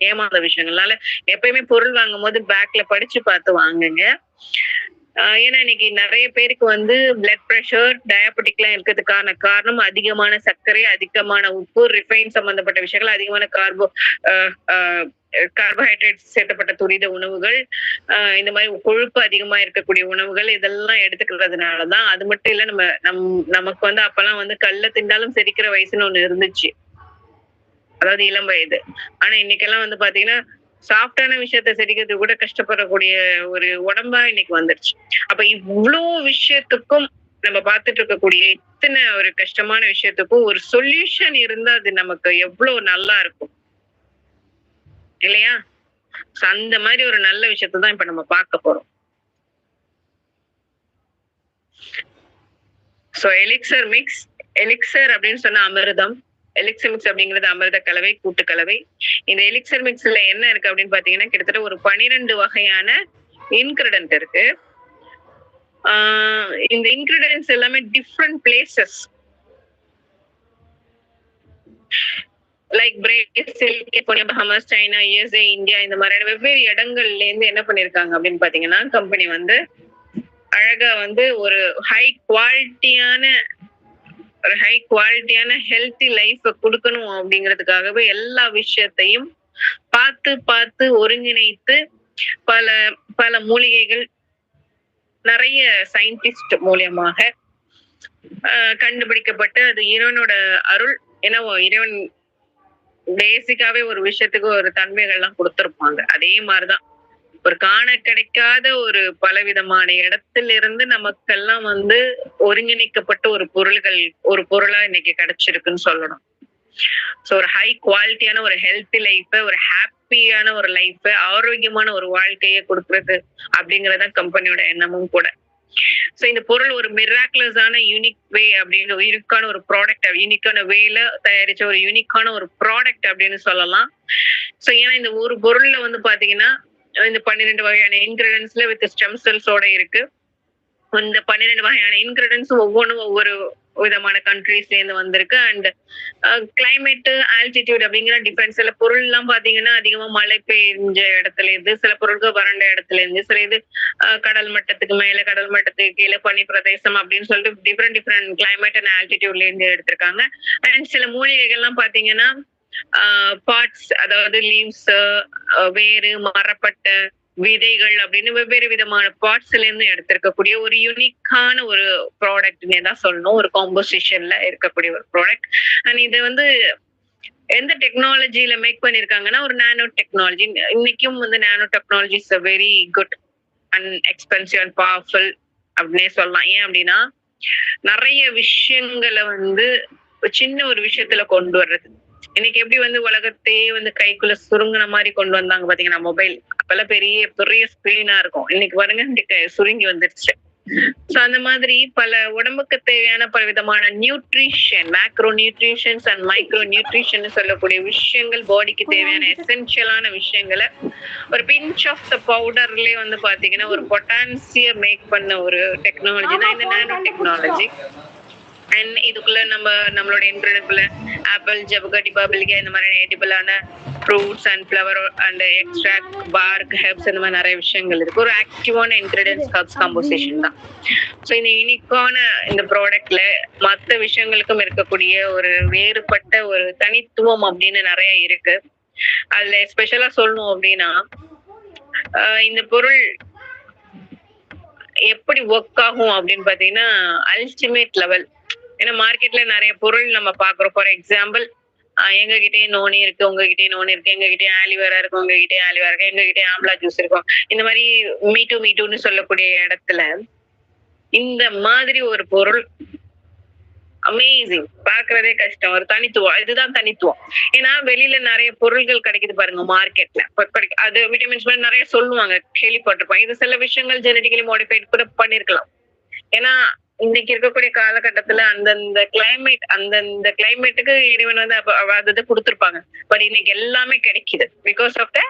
ஏமாந்த விஷயங்கள்னால எப்பயுமே பொருள் வாங்கும் போது பேக்ல படிச்சு பார்த்து வாங்குங்க. ஏன்னா இன்னைக்கு நிறைய பேருக்கு வந்து பிளட் பிரஷர், டயபெட்டிக் எல்லாம் இருக்கிறதுக்கான காரணம் அதிகமான சர்க்கரை, அதிகமான உப்பு, ரிஃபைன் சம்பந்தப்பட்ட விஷயங்கள், அதிகமான கார்போஹைட்ரேட்ஸ் சேர்க்கப்பட்ட துரித உணவுகள், இந்த மாதிரி கொழுப்பு அதிகமா இருக்கக்கூடிய உணவுகள் இதெல்லாம் எடுத்துக்கிறதுனாலதான். அது மட்டும் இல்ல நமக்கு வந்து அப்பெல்லாம் வந்து கல்ல திண்டாலும் செரிக்கிற வயசுன்னு ஒண்ணு இருந்துச்சு, அதாவது இளம் வயது. ஆனா இன்னைக்கெல்லாம் வந்து பாத்தீங்கன்னா சாஃப்டான விஷயத்த செரிக்கிறது கூட கஷ்டப்படக்கூடிய ஒரு உடம்பா இன்னைக்கு வந்துருச்சு. அப்ப இவ்வளவு விஷயத்துக்கும் நம்ம பார்த்துட்டு இருக்கக்கூடிய இத்தனை ஒரு கஷ்டமான விஷயத்துக்கும் ஒரு சொல்யூஷன் இருந்தா அது நமக்கு எவ்வளவு நல்லா இருக்கும் இல்லையா? அந்த மாதிரி ஒரு நல்ல விஷயத்தை தான் இப்ப நம்ம பார்க்க போறோம். சோ எலிக்சர் மிக்ஸ், எலிக்சர் அப்படின்னு சொன்ன அமிர்தம், எலிக்சர் மிக்ஸ் அப்படிங்கிறது அமிர்த கலவை, கூட்டு கலவை. இந்த எலிக்சர் மிக்ஸ்ல என்ன இருக்கு அப்படின்னு பாத்தீங்கன்னா கிட்டத்தட்ட ஒரு 12 வகையான இன்கிரிடன்ட் இருக்கு. இந்த இன்கிரிடன்ட்ஸ் எல்லாமே different places like Brazil, California, Bahamas, China, USA, India இந்த மாதிரியான வெவ்வேறு இடங்கள்ல இருந்து என்ன பண்ணிருக்காங்க அப்படின்னு பாத்தீங்கன்னா கம்பெனி வந்து அழகா வந்து ஒரு ஹை குவாலிட்டியான ஹெல்த்தி லைஃப் கொடுக்கணும் அப்படிங்கிறதுக்காகவே எல்லா விஷயத்தையும் பார்த்து ஒருங்கிணைத்து பல பல மூலிகைகள் நிறைய சயின்டிஸ்ட் மூலியமாக கண்டுபிடிக்கப்பட்டு அது இறைவனோட அருள். ஏன்னா இறைவன் பேசிக்காவே ஒரு விஷயத்துக்கு ஒரு தன்மைகள்லாம் கொடுத்திருப்பாங்க. அதே மாதிரிதான் ஒரு காண கிடைக்காத ஒரு பலவிதமான இடத்துல இருந்து நமக்கெல்லாம் வந்து ஒருங்கிணைக்கப்பட்ட ஒரு பொருளா இன்னைக்கு கிடைச்சிருக்குன்னு சொல்லணும். சோ ஒரு ஹை குவாலிட்டியான ஒரு ஹெல்த்தி லைஃப், ஒரு ஹாப்பியான ஒரு லைஃப், ஆரோக்கியமான ஒரு வாழ்க்கையை கொடுக்கறது அப்படிங்கறதான் கம்பெனியோட எண்ணமும் கூட. சோ இந்த பொருள் ஒரு மிராக்குலஸான யூனிக் வே அப்படின்னு, யூனிக்கான ஒரு ப்ராடக்ட், யூனிக்கான வேல தயாரிச்ச ஒரு யூனிக்கான ஒரு ப்ராடக்ட் அப்படின்னு சொல்லலாம். சோ ஏன்னா இந்த ஒரு பொருள்ல வந்து பாத்தீங்கன்னா இந்த 12 வகையான இன்கிரிடியன்ஸ்ல வித் ஸ்டெம் செல்ஸோட இருக்கு. இந்த 12 வகையான இன்கிரிடியன்ஸ் ஒவ்வொன்றும் ஒவ்வொரு விதமான கண்ட்ரீஸ்ல இருந்து வந்திருக்கு. அண்ட் கிளைமேட், ஆல்டிடியூட் அப்படிங்கிற டிஃபரன்ஸ். சில பொருள் எல்லாம் பாத்தீங்கன்னா அதிகமா மழை பெய்ஞ்ச இடத்துல இருந்து, சில பொருட்கள் வறண்ட இடத்துல இருந்து, சில இது கடல் மட்டத்துக்கு மேல, கடல் மட்டத்துக்கு கீழே பனி பிரதேசம் அப்படின்னு சொல்லிட்டு டிஃப்ரெண்ட் கிளைமேட் அண்ட் ஆல்டிடியூட்ல இருந்து எடுத்திருக்காங்க. அண்ட் சில மூலிகைகள் எல்லாம் பாத்தீங்கன்னா பார்ட்ஸ், அதாவது லீவ்ஸ், வேறு, மரப்பட்ட விதைகள் அப்படின்னு வெவ்வேறு விதமான பார்ட்ஸ்ல இருந்து எடுத்திருக்கக்கூடிய ஒரு யூனிக்கான ஒரு ப்ராடக்ட்னே தான் சொல்லணும். ஒரு காம்போசிஷன்ல இருக்கக்கூடிய ஒரு ப்ராடக்ட். அண்ட் இது வந்து எந்த டெக்னாலஜில மேக் பண்ணிருக்காங்கன்னா ஒரு நானோ டெக்னாலஜி. இன்னைக்கும் வந்து nano technology is a very good and expensive and powerful அப்படின்னே சொல்லலாம். ஏன் அப்படின்னா நிறைய விஷயங்களை வந்து சின்ன ஒரு விஷயத்துல கொண்டு வர்றது. இன்னைக்கு எப்படி வந்து உலகத்தையே வந்து கைக்குள்ள சுருங்கின மாதிரி கொண்டு வந்தாங்க பாத்தீங்கன்னா மொபைல். அப்பெல்லாம் பெரிய பெரிய ஸ்கிரீனா இருக்கும். இன்னைக்கு பாருங்க சுருங்கி வந்துருச்சு. சோ அந்த மாதிரி பல உடம்புக்கு தேவையான பல விதமான nutrition, macro nutritions and micro nutrition சொல்லக்கூடிய விஷயங்கள், பாடிக்கு தேவையான எசென்ஷியலான விஷயங்களை ஒரு பிஞ்ச் ஆஃப் த பவுடர்லயே வந்து பாத்தீங்கன்னா ஒரு பொட்டாசியம் மேக் பண்ண ஒரு டெக்னாலஜி தான் இந்த நானோ டெக்னாலஜி. அண்ட் இதுக்குள்ள நம்மளோட இன்கிரிடியன்ட்ல ஆப்பிள், ஜவுகடி, பபிளிகா இந்த மாதிரி எடிபிளான fruits and flower and extract, bark, herbs இந்த மாதிரி நிறைய விஷயங்கள் இருக்கு. ஒரு ஆக்டிவான இன்கிரிடியன்ஸ் ஹெர்ப்ஸ் காம்போசிஷன் தான். ஸோ இந்த யூனிக்கான இந்த ப்ராடக்ட்ல மற்ற விஷயங்களுக்கும் இருக்கக்கூடிய ஒரு வேறுபட்ட ஒரு தனித்துவம் அப்படின்னு நிறைய இருக்கு. அதுல ஸ்பெஷலா சொல்லணும் அப்படின்னா இந்த பொருள் எப்படி ஒர்க் ஆகும் அப்படின்னு பாத்தீங்கன்னா அல்டிமேட் லெவல். ஏன்னா மார்க்கெட்ல நிறைய பொருள் நம்ம பாக்குறோம். ஃபார் எக்ஸாம்பிள் எங்க கிட்டயே நோனி இருக்கு, உங்ககிட்டயே நோனி இருக்கு, எங்க கிட்டே ஆலிவேரா இருக்கு, உங்ககிட்டயே ஆலிவேரா இருக்கு, எங்க கிட்டே ஆம்லா ஜூஸ் இருக்கும். இந்த மாதிரி மீட்டுன்னு சொல்லக்கூடிய இடத்துல இந்த மாதிரி ஒரு பொருள் அமேசிங், பாக்குறதே கஷ்டம். ஒரு தனித்துவம், இதுதான் தனித்துவம். ஏன்னா வெளியில நிறைய பொருள்கள் கிடைக்குது பாருங்க மார்க்கெட்ல, அது விட்டமின்ஸ் நிறைய சொல்லுவாங்க, கேள்விப்பட்டிருப்போம். இது சில விஷயங்கள் ஜெனடிக்கலி மாடிஃபைட் கூட பண்ணிருக்கலாம். ஏன்னா இன்னைக்கு இருக்கக்கூடிய காலகட்டத்துல அந்தந்த கிளைமேட்டுக்கு இறைவன் வந்து அது கொடுத்திருப்பாங்க. பட் இன்னைக்கு எல்லாமே கிடைக்குது because of the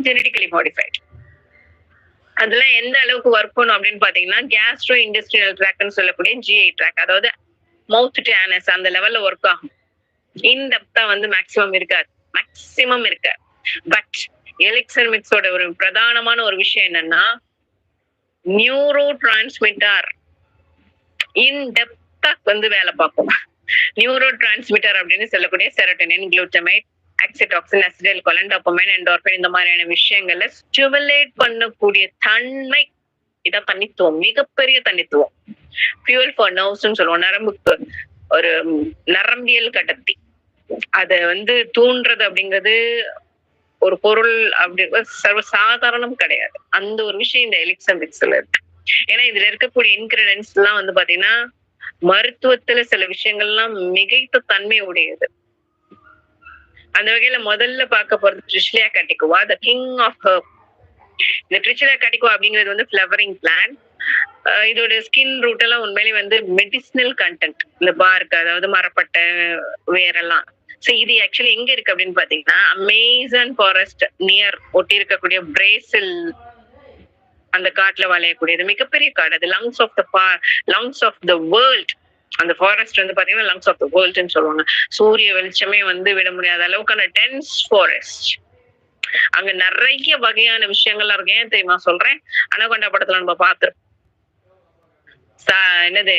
genetically modified. அதெல்லாம் எந்த அளவுக்கு ஒர்க் பண்ணும் அப்படின்னு பாத்தீங்கன்னா கேஸ்ட்ரோ இண்டஸ்ட்ரியல் ட்ராக்னு சொல்லக்கூடிய GI ட்ராக், அதாவது மவுத் டு ஆனஸ் அந்த லெவல்ல ஒர்க் ஆகும். இன்டெப்தா வந்து மேக்சிமம் இருக்காது. பட் எலிக்சர் மிக்ஸோட ஒரு பிரதானமான ஒரு விஷயம் என்னன்னா நியூரோ டிரான்ஸ்மிட்டர் இன்டெப்தா வந்து வேலை பார்க்கும். நியூரோ டிரான்ஸ்மிட்டர் அப்படின்னு சொல்லக்கூடிய செரோட்டோனின், குளுட்டமைட், ஆக்சிடாக்சின், அசிடைல்கோலின், டோபமைன், என்டோர்பின் இந்த மாதிரியான விஷயங்களை ஸ்டிமுலேட் பண்ணக்கூடிய தன்மை, இதான் தனித்துவம், மிகப்பெரிய தனித்துவம். ஃபியூல் ஃபார் நர்வ்ஸ்னு சொல்லுவோம், நரம்புக்கு ஒரு நரம்பியல் கடத்தி. அதை வந்து தூண்டுறது அப்படிங்கிறது ஒரு பொருள் அப்படி சர்வசாதாரணம் கிடையாது. அந்த ஒரு விஷயம் இந்த எலிக்சர் மிக்ஸ்ல இருக்கு. ஏன்னா இதுல இருக்கக்கூடிய இன்கிரிடியன்ஸ் எல்லாம் வந்து பாத்தீங்கன்னா மருத்துவத்துல சில விஷயங்கள்லாம் மிகைத்த தன்மை உடையது. அந்த வகையில முதல்ல பார்க்க போறது ட்ரிச்லியா கட்டிகுவா, த கிங் ஆஃப் ஹெர்ப். இந்த ட்ரிச்லியா கட்டிகுவா அப்படிங்கிறது வந்து ஃபிளவரிங் பிளான்ட். இதோட ஸ்கின் ரூட் எல்லாம் உண்மையிலே வந்து மெடிசினல் கண்டென்ட், இந்த பார்க் அதாவது மரப்பட்டை வேரெல்லாம். சோ இது ஆக்சுவலி எங்க இருக்கு அப்படின்னு பாத்தீங்கன்னா அமேசான் ஃபாரஸ்ட் நியர் ஒட்டி இருக்கக்கூடிய பிரேசில் அந்த காட்டுல வளையக்கூடியது மிகப்பெரிய காடு. அது லங்ஸ் ஆஃப் த வேர்ல்ட். அந்த ஃபாரஸ்ட் வந்து பாத்தீங்கன்னா லங்ஸ் ஆஃப் த வேர்ல்ட்னு சொல்லுவாங்க. சூரிய வெளிச்சமே வந்து விட முடியாத அளவுக்கான டென்ஸ் ஃபாரஸ்ட். அங்க நிறைய வகையான விஷயங்கள்லாம் இருக்கு. ஏன் தெரியுமா சொல்றேன்? அனகொண்டா படத்துல நம்ம பாத்துருப்போம். என்னது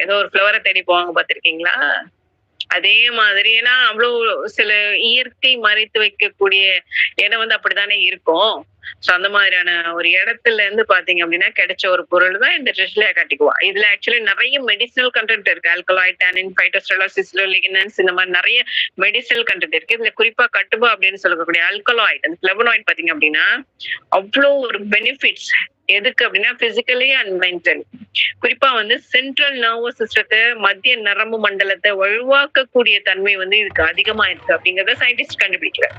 ஏதோ ஒரு ஃபிளவரை தேடி போவாங்க, பாத்திருக்கீங்களா? அதே மாதிரி ஏன்னா அவ்வளவு சில இயற்கை மறைத்து வைக்கக்கூடிய இடம் வந்து அப்படித்தானே இருக்கும். சோ அந்த மாதிரியான ஒரு இடத்துல இருந்து பாத்தீங்க அப்படின்னா கிடைச்ச ஒரு பொருள் தான் இந்த ட்ரிச்லியா கட்டிகுவா. இதுல ஆக்சுவலி நிறைய மெடிசினல் கண்டென்ட் இருக்கு. ஆல்கலாய்ட், டானின், பைட்டோஸ்டெரால், லிக்னன்ஸ் இந்த மாதிரி நிறைய மெடிசினல் கண்டென்ட் இருக்கு. இதுல குறிப்பா கட்டுபா அப்படின்னு சொல்லக்கூடிய ஆல்கலாய்ட், அந்த ஃபிளவனாய்ட் பாத்தீங்க அப்படின்னா அவ்வளவு ஒரு பெனிஃபிட்ஸ். எதுக்கு அப்படின்னா பிசிக்கலி அண்ட் மென்டலி. குறிப்பா வந்து சென்ட்ரல் நர்வஸ் சிஸ்டத்தை, மத்திய நரம்பு மண்டலத்தை வலுவாக்கக்கூடிய தன்மை வந்து இதுக்கு அதிகமா இருக்கு அப்படிங்கறத சயின்டிஸ்ட் கண்டுபிடிக்கிறார்.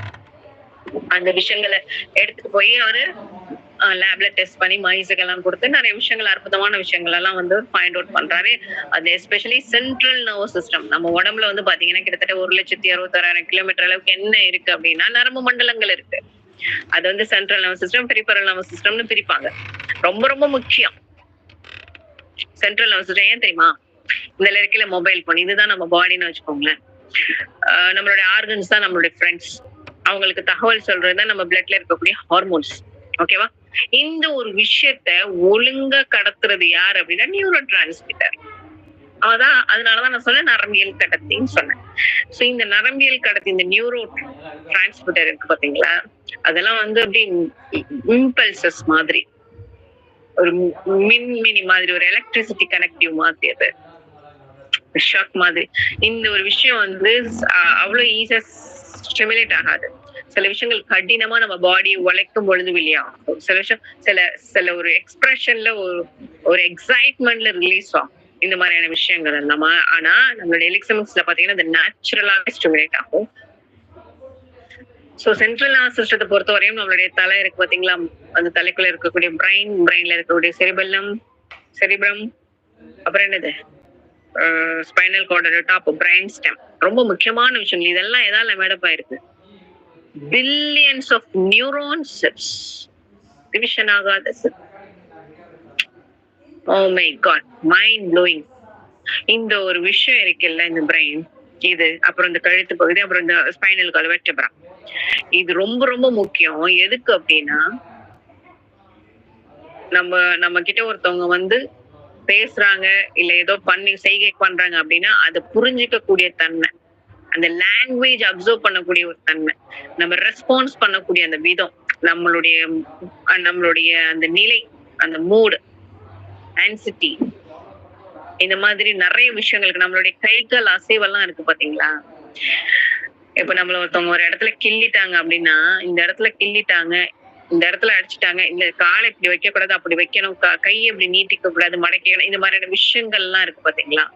அந்த விஷயங்களை எடுத்துட்டு போய் அவரு லேப்ல டெஸ்ட் பண்ணி மைஸுக்கெல்லாம் கொடுத்து நிறைய விஷயங்கள், அற்புதமான விஷயங்கள் எல்லாம் வந்து ஃபைண்ட் அவுட் பண்றாரு. அது எஸ்பெஷலி சென்ட்ரல் நர்வஸ் சிஸ்டம். நம்ம உடம்புல வந்து பாத்தீங்கன்னா கிட்டத்தட்ட 1,66,000 கிலோமீட்டர் அளவுக்கு என்ன இருக்கு அப்படின்னா நரம்பு மண்டலங்கள் இருக்கு. அது வந்து central nervous system, peripheral nervous சிஸ்டம்னு பிரிப்பாங்க. ரொம்ப ரொம்ப முக்கியம் சென்ட்ரல் நர்வஸ் சிஸ்டம். ஏன் தெரியுமா? இந்த இருக்கல மொபைல் போன், இதுதான் நம்ம பாடின்னு வச்சுக்கோங்களேன். நம்மளுடைய ஆர்கன்ஸ் தான் நம்மளுடைய ஃப்ரெண்ட்ஸ். அவங்களுக்கு தகவல் சொல்றதுதான் நம்ம பிளட்ல இருக்கக்கூடிய ஹார்மோன்ஸ். ஓகேவா? இந்த ஒரு விஷயத்த ஒழுங்கா கடத்துறது யார் அப்படின்னா நியூரோ டிரான்ஸ்மிட்டர். அதனாலதான் நான் சொன்னேன் நரம்பியல் கடத்தின்னு சொன்னேன். சோ இந்த நரம்பியல் கடத்தி, இந்த நியூரோ டிரான்ஸ்மிட்டர் இருக்கு பாத்தீங்களா, அதெல்லாம் வந்து அப்படி இம்பல்சஸ் மாதிரி, ஒரு மின்மினி மாதிரி, ஒரு எலக்ட்ரிசிட்டி கனெக்டிவ் மாதிரி, அது ஷாக் மாதிரி. இந்த ஒரு விஷயம் வந்து அவ்வளவு ஈஸியா ஸ்டிமுலேட் ஆகாது. சில விஷயங்கள் கடினமா நம்ம பாடி உழைக்கும் பொழுது வெளியாகும். சில விஷயம் சில ஒரு எக்ஸ்பிரஷன்ல ஒரு எக்ஸைட்மெண்ட்ல ரிலீஸ் ஆகும். இந்த மாதிரியான விஷயங்கள் நம்ம ஆனா நம்மளோட எலிக்சர் மிக்ஸ்ல பாத்தீங்கன்னா அது நேச்சுரலாவே ஸ்டிமுலேட் ஆகும். சோ சென்ட்ரல் நர்வஸ் சிஸ்டத்தை பொறுத்த வரையும் நம்மளுடைய தலை இருக்கு பாத்தீங்களா, அந்த தலைக்குள்ள இருக்கக்கூடிய பிரெயின்ல இருக்கக்கூடிய செரிபரம், அப்புறம் என்னது ஸ்பைனல் கார்டோட டாப், பிரெயின் ஸ்டெம். ரொம்ப முக்கியமான விஷயங்கள் இதெல்லாம் எதால மேடப் ஆயிருக்கு? பில்லியன்ஸ் ஆஃப் நியூரான்ஸ் டிவிஷன் ஆகாத oh my god, mind blowing. இந்த ஒரு விஷயம் இருக்குல்ல, இந்த பிரெயின், இது அப்புறம் இந்த கழுத்து பகுதி, அப்புறம் இந்த ஸ்பைனல் கார்டு, வெர்டெப்ரா, இது ரொம்ப ரொம்ப முக்கியம். எதுக்கு அப்படின்னா, நம்ம கிட்ட ஒருத்தவங்க வந்து பேசுறாங்க, இல்ல ஏதோ பண்ணி செய்கை பண்றாங்க அப்படின்னா அதை புரிஞ்சுக்க கூடிய தன்மை, அந்த லாங்குவேஜ் அப்சர்வ் பண்ணக்கூடிய ஒரு தன்மை, நம்ம ரெஸ்பான்ஸ் பண்ணக்கூடிய அந்த விதம், நம்மளுடைய அந்த நிலை, அந்த மூடு, ஆன்சிட்டி, இந்த மாதிரி நிறைய விஷயங்களுக்கு நம்மளுடைய கைகள் அசைவெல்லாம் இருக்கு பாத்தீங்களா. இப்ப நம்மள ஒருத்தவங்க ஒரு இடத்துல கிள்ளிட்டாங்க அப்படின்னா, இந்த இடத்துல கிள்ளிட்டாங்க, இந்த இடத்துல அடிச்சுட்டாங்க, இந்த காலை இப்படி வைக்க கூடாது, அப்படி வைக்கணும், கையை இப்படி நீட்டிக்க கூடாது, மடக்கணும், இந்த மாதிரியான விஷயங்கள்லாம் இருக்கு பாத்தீங்களா.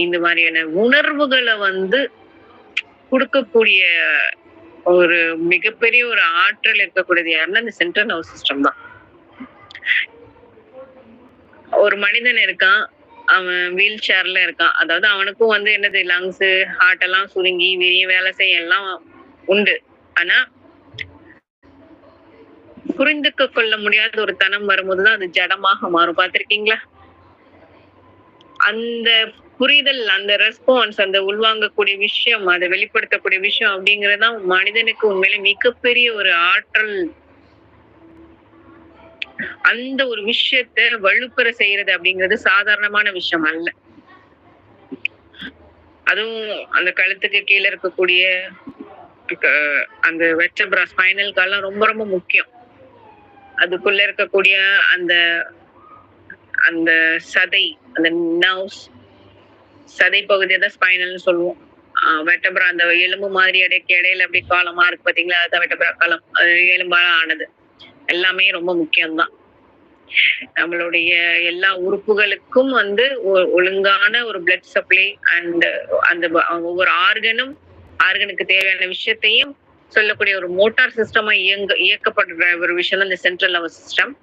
இந்த மாதிரியான உணர்வுகளை வந்து கொடுக்கக்கூடிய ஒரு மிகப்பெரிய ஒரு ஆற்றல் இருக்கக்கூடியது யாருன்னா இந்த சென்ட்ரல் நர்வஸ் சிஸ்டம் தான். ஒரு மனிதன் இருக்கான், அவன் வீல் சேர்ல இருக்கான், அதாவது அவனுக்கும் வந்து என்னது லங்ஸ், ஹார்ட் எல்லாம் சுருங்கி வேலை செய்ய எல்லாம் உண்டு. ஆனா புரிந்துக்க கொள்ள முடியாத ஒரு தனம் வரும்போதுதான் அது ஜடமாக மாறும். பார்த்திருக்கீங்களா? அந்த புரிதல், அந்த ரெஸ்பான்ஸ், அந்த உள்வாங்கக்கூடிய விஷயம், அதை வெளிப்படுத்தக்கூடிய விஷயம் அப்படிங்கறதுதான் மனிதனுக்கு உண்மையிலே மிகப்பெரிய ஒரு ஆற்றல். அந்த ஒரு விஷயத்தை வலுப்பெற செய்யறது அப்படிங்கிறது சாதாரணமான விஷயம் அல்ல. அதுவும் அந்த கழுத்துக்கு கீழே இருக்கக்கூடிய அந்த வெர்டெப்ரா, ஸ்பைனல் கார்ட்லாம் ரொம்ப ரொம்ப முக்கியம். அதுக்குள்ள இருக்கக்கூடிய அந்த அந்த சதை, அந்த நர்வ்ஸ், சதை பகுதியை தான் ஸ்பைனல்னு சொல்லுவோம். வெர்டெப்ரா அந்த எலும்பு மாதிரி இடையில அப்படியே காலமா இருக்கு பாத்தீங்களா, அதுதான் வெர்டெப்ரா காலம். அது எலும்பால ஆனது. எல்லாமே ரொம்ப முக்கியம்தான். நம்மளுடைய எல்லா உறுப்புகளுக்கும் வந்து ஒழுங்கான ஒரு பிளட் சப்ளை அண்ட் அந்த ஒவ்வொரு ஆர்கனுக்கு தேவையான விஷயத்தையும் சொல்லக்கூடிய ஒரு மோட்டார் சிஸ்டமா இயக்கப்படுற ஒரு விஷயம் தான் இந்த சென்ட்ரல் நர்வஸ் சிஸ்டம்.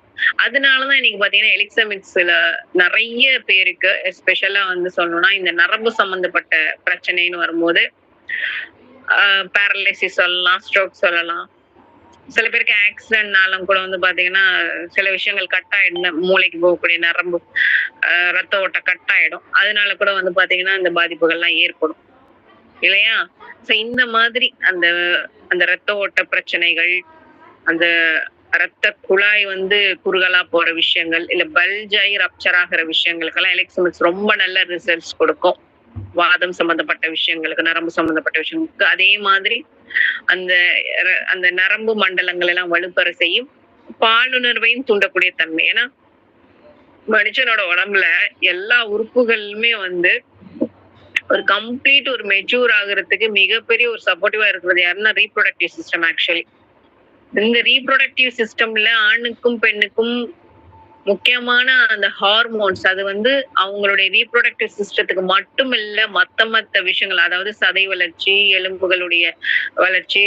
அதனாலதான் இன்னைக்கு பாத்தீங்கன்னா எலிக்சமிக்ஸ்ல நிறைய பேருக்கு, எஸ்பெஷலா வந்து சொல்லணும்னா இந்த நரம்பு சம்பந்தப்பட்ட பிரச்சனைன்னு வரும்போது பேரலைசிஸ் சொல்லலாம், ஸ்ட்ரோக் சொல்லலாம். சில பேருக்கு ஆக்சிடென்ட்னாலும் கூட வந்து பாத்தீங்கன்னா சில விஷயங்கள் கட் ஆயிடும், மூளைக்கு போகக்கூடிய நரம்பு, ரத்த ஓட்டம் கட் ஆயிடும். அதனால கூட வந்து பாத்தீங்கன்னா இந்த பாதிப்புகள்லாம் ஏற்படும் இல்லையா. சோ இந்த மாதிரி அந்த அந்த ரத்த ஓட்ட பிரச்சனைகள், அந்த ரத்த குழாய் வந்து குறுகலா போற விஷயங்கள், இல்ல பல்ஜாயி ரப்சர் ஆகிற விஷயங்களுக்கெல்லாம் எலெக்ட்ரோனிக்ஸ் ரொம்ப நல்ல ரிசல்ட்ஸ் கொடுக்கும். வாதம் சம்பந்தப்பட்ட விஷயங்களுக்கு, நரம்பு சம்பந்தப்பட்ட விஷயங்களுக்கு. அதே மாதிரி அந்த அந்த நரம்பு மண்டலங்கள் எல்லாம் வலுப்பெற செய்யும். பாலுணர்வையும் தூண்டக்கூடிய தன்மை. ஏன்னா மனுஷனோட உடம்புல எல்லா உறுப்புகளுமே வந்து ஒரு கம்ப்ளீட் ஒரு மெச்சூர் ஆகுறதுக்கு மிகப்பெரிய ஒரு சப்போர்ட்டிவா இருக்கிறது யாருன்னா ரீப்ரொடக்டிவ் சிஸ்டம். ஆக்சுவலி இந்த ரீப்ரொடக்டிவ் சிஸ்டம்ல ஆணுக்கும் பெண்ணுக்கும் முக்கியமான அந்த ஹார்மோன்ஸ், அது வந்து அவங்களுடைய ரீப்ரொடக்டிவ் சிஸ்டத்துக்கு மட்டும் இல்ல, மத்த விஷயங்கள், அதாவது சதை வளர்ச்சி, எலும்புகளுடைய வளர்ச்சி,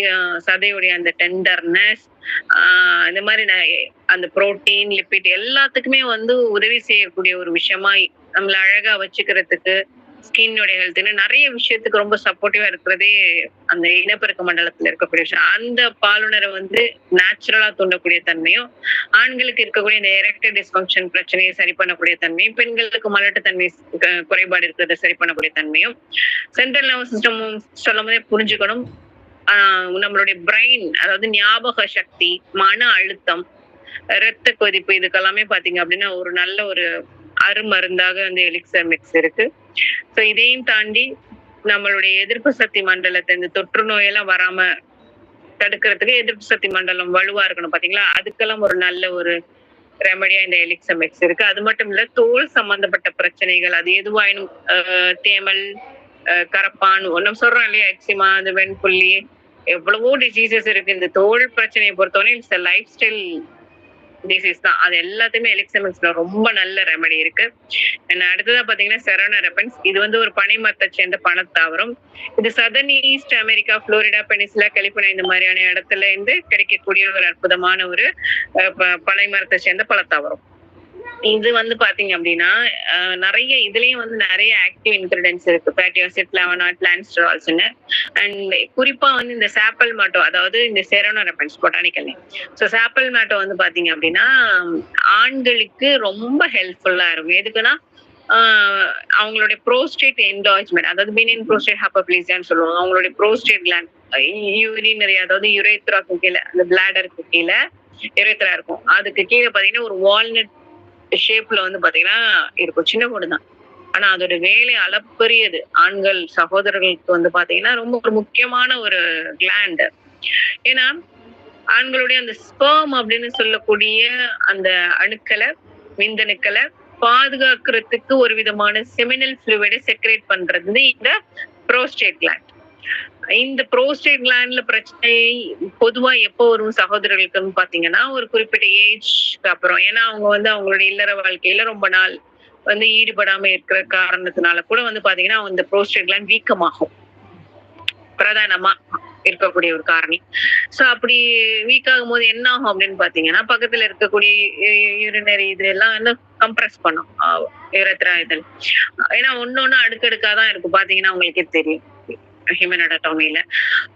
சதையுடைய அந்த டெண்டர்னஸ், இந்த மாதிரி அந்த புரோட்டீன், லிப்பிட் எல்லாத்துக்குமே வந்து உதவி செய்யக்கூடிய ஒரு விஷயமா, நம்மள அழகா வச்சுக்கிறதுக்கு, ஸ்கின்னுடைய ஹெல்த்னு நிறைய விஷயத்துக்கு ரொம்ப சப்போர்ட்டிவா இருக்கிறதே அந்த இனப்பெருக்க மண்டலத்துல இருக்கக்கூடிய விஷயம். அந்த பாலுணரை வந்து நேச்சுரலா தூண்டக்கூடிய தன்மையும், ஆண்களுக்கு இருக்கக்கூடிய இந்த எரெக்டர் டிஸ்ஃபங்க்ஷன் பிரச்சனையை சரி பண்ணக்கூடிய தன்மையும், பெண்களுக்கு மலட்டுத்தன்மை குறைபாடு இருக்கிறத சரி பண்ணக்கூடிய தன்மையும் சென்ட்ரல் நர்வஸ் சிஸ்டம் சொல்லும் போதே புரிஞ்சுக்கணும். நம்மளுடைய பிரெயின், அதாவது ஞாபக சக்தி, மன அழுத்தம், இரத்த கொதிப்பு, இதுக்கெல்லாமே பாத்தீங்க அப்படின்னா ஒரு நல்ல ஒரு அருமருந்தாக வந்து எலிக்சர் மிக்ஸ் இருக்கு. சோ இதையும் தாண்டி நம்மளுடைய எதிர்ப்பு சக்தி மண்டலத்தை, இந்த தொற்று நோயெல்லாம் வராம தடுக்கிறதுக்கு எதிர்ப்பு சக்தி மண்டலம் வலுவா இருக்கணும் பாத்தீங்களா, அதுக்கெல்லாம் ஒரு நல்ல ஒரு ரெமடியா இந்த எலிக்சர் மிக்ஸ் இருக்கு. அது மட்டும் இல்ல, தோல் சம்பந்தப்பட்ட பிரச்சனைகள், அது எதுவாயினும் தேமல், கரப்பான், ஒன்னும் சொல்றோம் இல்லையா, எக்ஸிமா, அந்த வெண்புள்ளி, எவ்வளவோ டிசீசஸ் இருக்கு. இந்த தோல் பிரச்சனையை பொறுத்தவரை இட்ஸ் லைஃப் ஸ்டைல் டிசீஸ் தான். அது எல்லாத்தையுமே எலிக்ஸமென்ஸ்ல ரொம்ப நல்ல ரெமெடி இருக்கு. அடுத்ததா பாத்தீங்கன்னா செரோனோரெப்பன்ஸ். இது வந்து ஒரு பனைமரத்தை சேர்ந்த பனத்தாவரம். இது southern east America, Florida, peninsula, California இந்த மாதிரியான இடத்துல இருந்து கிடைக்கக்கூடிய ஒரு அற்புதமான ஒரு பனைமரத்தை சேர்ந்த பழத்தாவரம். இது வந்து பாத்தீங்க அப்படின்னா நிறைய இதுலயும் வந்து நிறைய ஆக்டிவ் இன்கிரிடியன்ஸ் இருக்கு. ஃபேட்டி ஆசிட், ஃபிளவனாய்ட், பிளான்ஸ்டரால்ஸ்னு. அண்ட் குறிப்பா வந்து இந்த சாப்பல் மேட்டோ, அதாவது இந்த செரோனோரெப்பன்ஸ் பொட்டானிக்கல் நேம். ஸோ சாப்பல் மேட்டோ வந்து பாத்தீங்க அப்படின்னா ஆண்களுக்கு ரொம்ப ஹெல்ப்ஃபுல்லா இருக்கும். எதுக்குன்னா அவங்களுடைய ப்ரோஸ்டேட் என்டார்ஜ்மெண்ட், அதாவது பினின் ப்ரோஸ்டேட் ஹைப்பர்ப்ளேசியான்னு சொல்லுவாங்க. அவங்களுடைய ப்ரோஸ்டேட் கிளாண்ட் யூரினரி, அதாவது யுரேத்ராக்கு கீழே, அந்த பிளாடருக்கு கீழே யுரேத்ரா இருக்கும். அதுக்கு கீழே பாத்தீங்கன்னா ஒரு வால்நட் ஷேப்ல வந்து பாத்தீங்கன்னா இருக்கும். சின்ன பொண்ணு தான், ஆனா அதோட வேலை அளப்பரியது. ஆண்கள் சகோதரர்களுக்கு வந்து பாத்தீங்கன்னா ரொம்ப ஒரு முக்கியமான ஒரு கிளாண்ட். ஏன்னா ஆண்களுடைய அந்த ஸ்பெர்ம் அப்படின்னு சொல்லக்கூடிய அந்த அணுக்களை, விந்தணுக்களை பாதுகாக்கிறதுக்கு ஒரு விதமான செமினல் ஃப்ளூயிடை செக்ரேட் பண்றது இந்த ப்ரோஸ்டேட் கிளாண்ட். இந்த ப்ரோஸ்டேட் கிளாண்ட்ல பிரச்சனை பொதுவா எப்போ வரும் சகோதரர்களுக்குன்னு பாத்தீங்கன்னா ஒரு குறிப்பிட்ட ஏஜ்க்கு அப்புறம். ஏன்னா அவங்க வந்து அவங்களுடைய இல்லற வாழ்க்கையில ரொம்ப நாள் வந்து ஈடுபடாம இருக்கிற காரணத்தினால கூட வந்து பாத்தீங்கன்னா இந்த ப்ரோஸ்டேட் கிளாண்ட் வீக்கமாகும். பிரதானமா இருக்கக்கூடிய ஒரு காரணி. சோ அப்படி வீக் ஆகும் போது என்ன ஆகும் அப்படின்னு பாத்தீங்கன்னா பக்கத்துல இருக்கக்கூடிய யூரினரி இது எல்லாம் வந்து கம்ப்ரஸ் பண்ணும் யுரேத்ரா இதழ். ஏன்னா ஒன்னொன்னு அடுக்கடுக்காதான் இருக்கும். பாத்தீங்கன்னா உங்களுக்கே தெரியும் ஹியூமன் அனாட்டமில.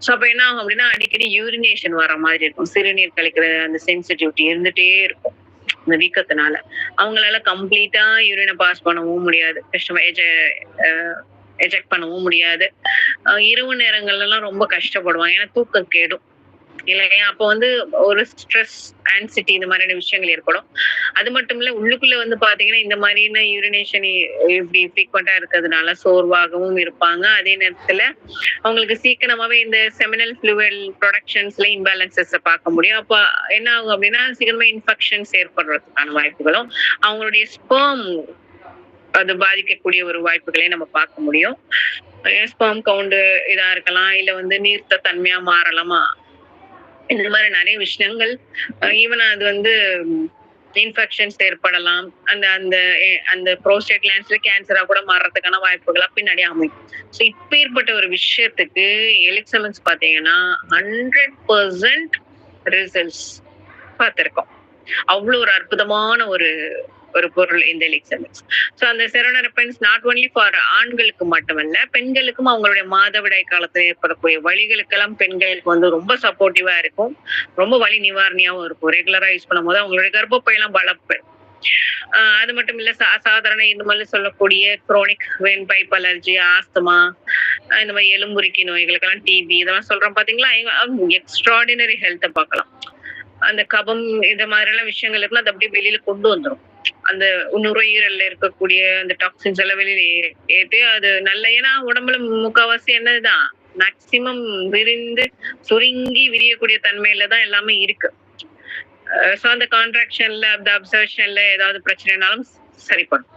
சோ அப்ப என்ன ஆகும் அப்படின்னா அடிக்கடி யூரினேஷன் வர மாதிரி இருக்கும். சிறுநீர் கழிக்கிற அந்த சென்சிட்டிவிட்டி இருந்துட்டே இருக்கும் இந்த வீக்கத்தினால. அவங்களால கம்ப்ளீட்டா யூரினை பாஸ் பண்ணவும் முடியாது, கஷ்டமா எஜெக்ட் பண்ணவும் முடியாது. இரவு நேரங்கள்ல எல்லாம் ரொம்ப கஷ்டப்படுவாங்க, ஏன்னா தூக்கம் கேடும் இல்லையா. அப்போ வந்து ஒரு ஸ்ட்ரெஸ், ஆன்சிட்டி இந்த மாதிரியான விஷயங்கள் ஏற்படும். அது மட்டும் இல்ல உள்ளுக்குள்ள வந்து பாத்தீங்கன்னா இந்த மாதிரியான யூரினேஷன் இப்படி ஃப்ரீக்வெண்டா இருக்கிறதுனால சோர்வாகவும் இருப்பாங்க. அதே நேரத்துல அவங்களுக்கு சீக்கிரமாவே இந்த செமினல் ஃப்ளூயிட் ப்ரொடக்ஷன்ஸ்ல இம்பேலன்சஸ் பார்க்க முடியும். அப்ப என்ன ஆகும் அப்படின்னா சீக்கிரமா இன்ஃபெக்ஷன்ஸ் ஏற்படுறதுக்கான வாய்ப்புகளும், அவங்களுடைய ஸ்பெர்ம் அது பாதிக்கக்கூடிய ஒரு வாய்ப்புகளை நம்ம பார்க்க முடியும். ஸ்பெர்ம் கவுண்ட் இதா இருக்கலாம், இல்ல வந்து நீர்த்த தன்மையா மாறலாமா, இந்த மாதிரி நிறைய விஷயங்கள். ஈவன் அது வந்து இன்ஃபெக்ஷன்ஸ் ஏற்படலாம். அந்த அந்த அந்த ப்ரோஸ்டேட் கிளாண்ட்ஸ்ல கேன்சரா கூட மாறுறதுக்கான வாய்ப்புகளா பின்னாடி அமையும். ஸோ இப்பேற்பட்ட ஒரு விஷயத்துக்கு எலிக்ஸமென்ஸ் பாத்தீங்கன்னா 100% ரிசல்ட்ஸ் பார்த்திருக்கோம். அவ்வளவு ஒரு அற்புதமான ஒரு ஒரு பொருள் இந்த எலிக்ஸமென்ஸ். சோ அந்த செரோனோரெப்பன்ஸ் நாட் ஒன்லி ஃபார் ஆண்களுக்கு மட்டுமல்ல, பெண்களுக்கும் அவங்களுடைய மாதவிடாய் காலத்துல ஏற்படக்கூடிய வலிகளுக்கெல்லாம் பெண்களுக்கு வந்து ரொம்ப சப்போர்ட்டிவா இருக்கும். ரொம்ப வலி நிவாரணியாவும் இருக்கும். ரெகுலரா யூஸ் பண்ணும்போது அவங்களுடைய கர்ப்பப்பை எல்லாம் பலப்படும். அது மட்டும் இல்ல சாதாரண இந்த மாதிரி சொல்லக்கூடிய chronic windpipe allergy, asthma, இந்த மாதிரி எலும்புருக்கி நோய்களுக்கெல்லாம், டிபி இதெல்லாம் சொல்றோம் பாத்தீங்களா, எக்ஸ்ட்ராடினரி ஹெல்த்தை பார்க்கலாம். அந்த கபம் இந்த மாதிரி எல்லாம் விஷயங்கள் இருக்குன்னா அது அப்படியே வெளியில கொண்டு வந்துடும். அந்த நுரையீரல்ல இருக்கக்கூடிய அந்த டாக்ஸின்ஸ் எல்லாம் வெளியில ஏற்றி அது நல்ல, ஏன்னா உடம்புல முக்கால்வாசி என்னதுதான் மேக்சிமம் விரிந்து சுருங்கி விரியக்கூடிய தன்மையில தான் எல்லாமே இருக்கு. சோ அந்த கான்ட்ராக்ஷன்ல, அந்த அப்சர்ஷன்ல ஏதாவது பிரச்சனைனாலும் சரி பண்ணும்.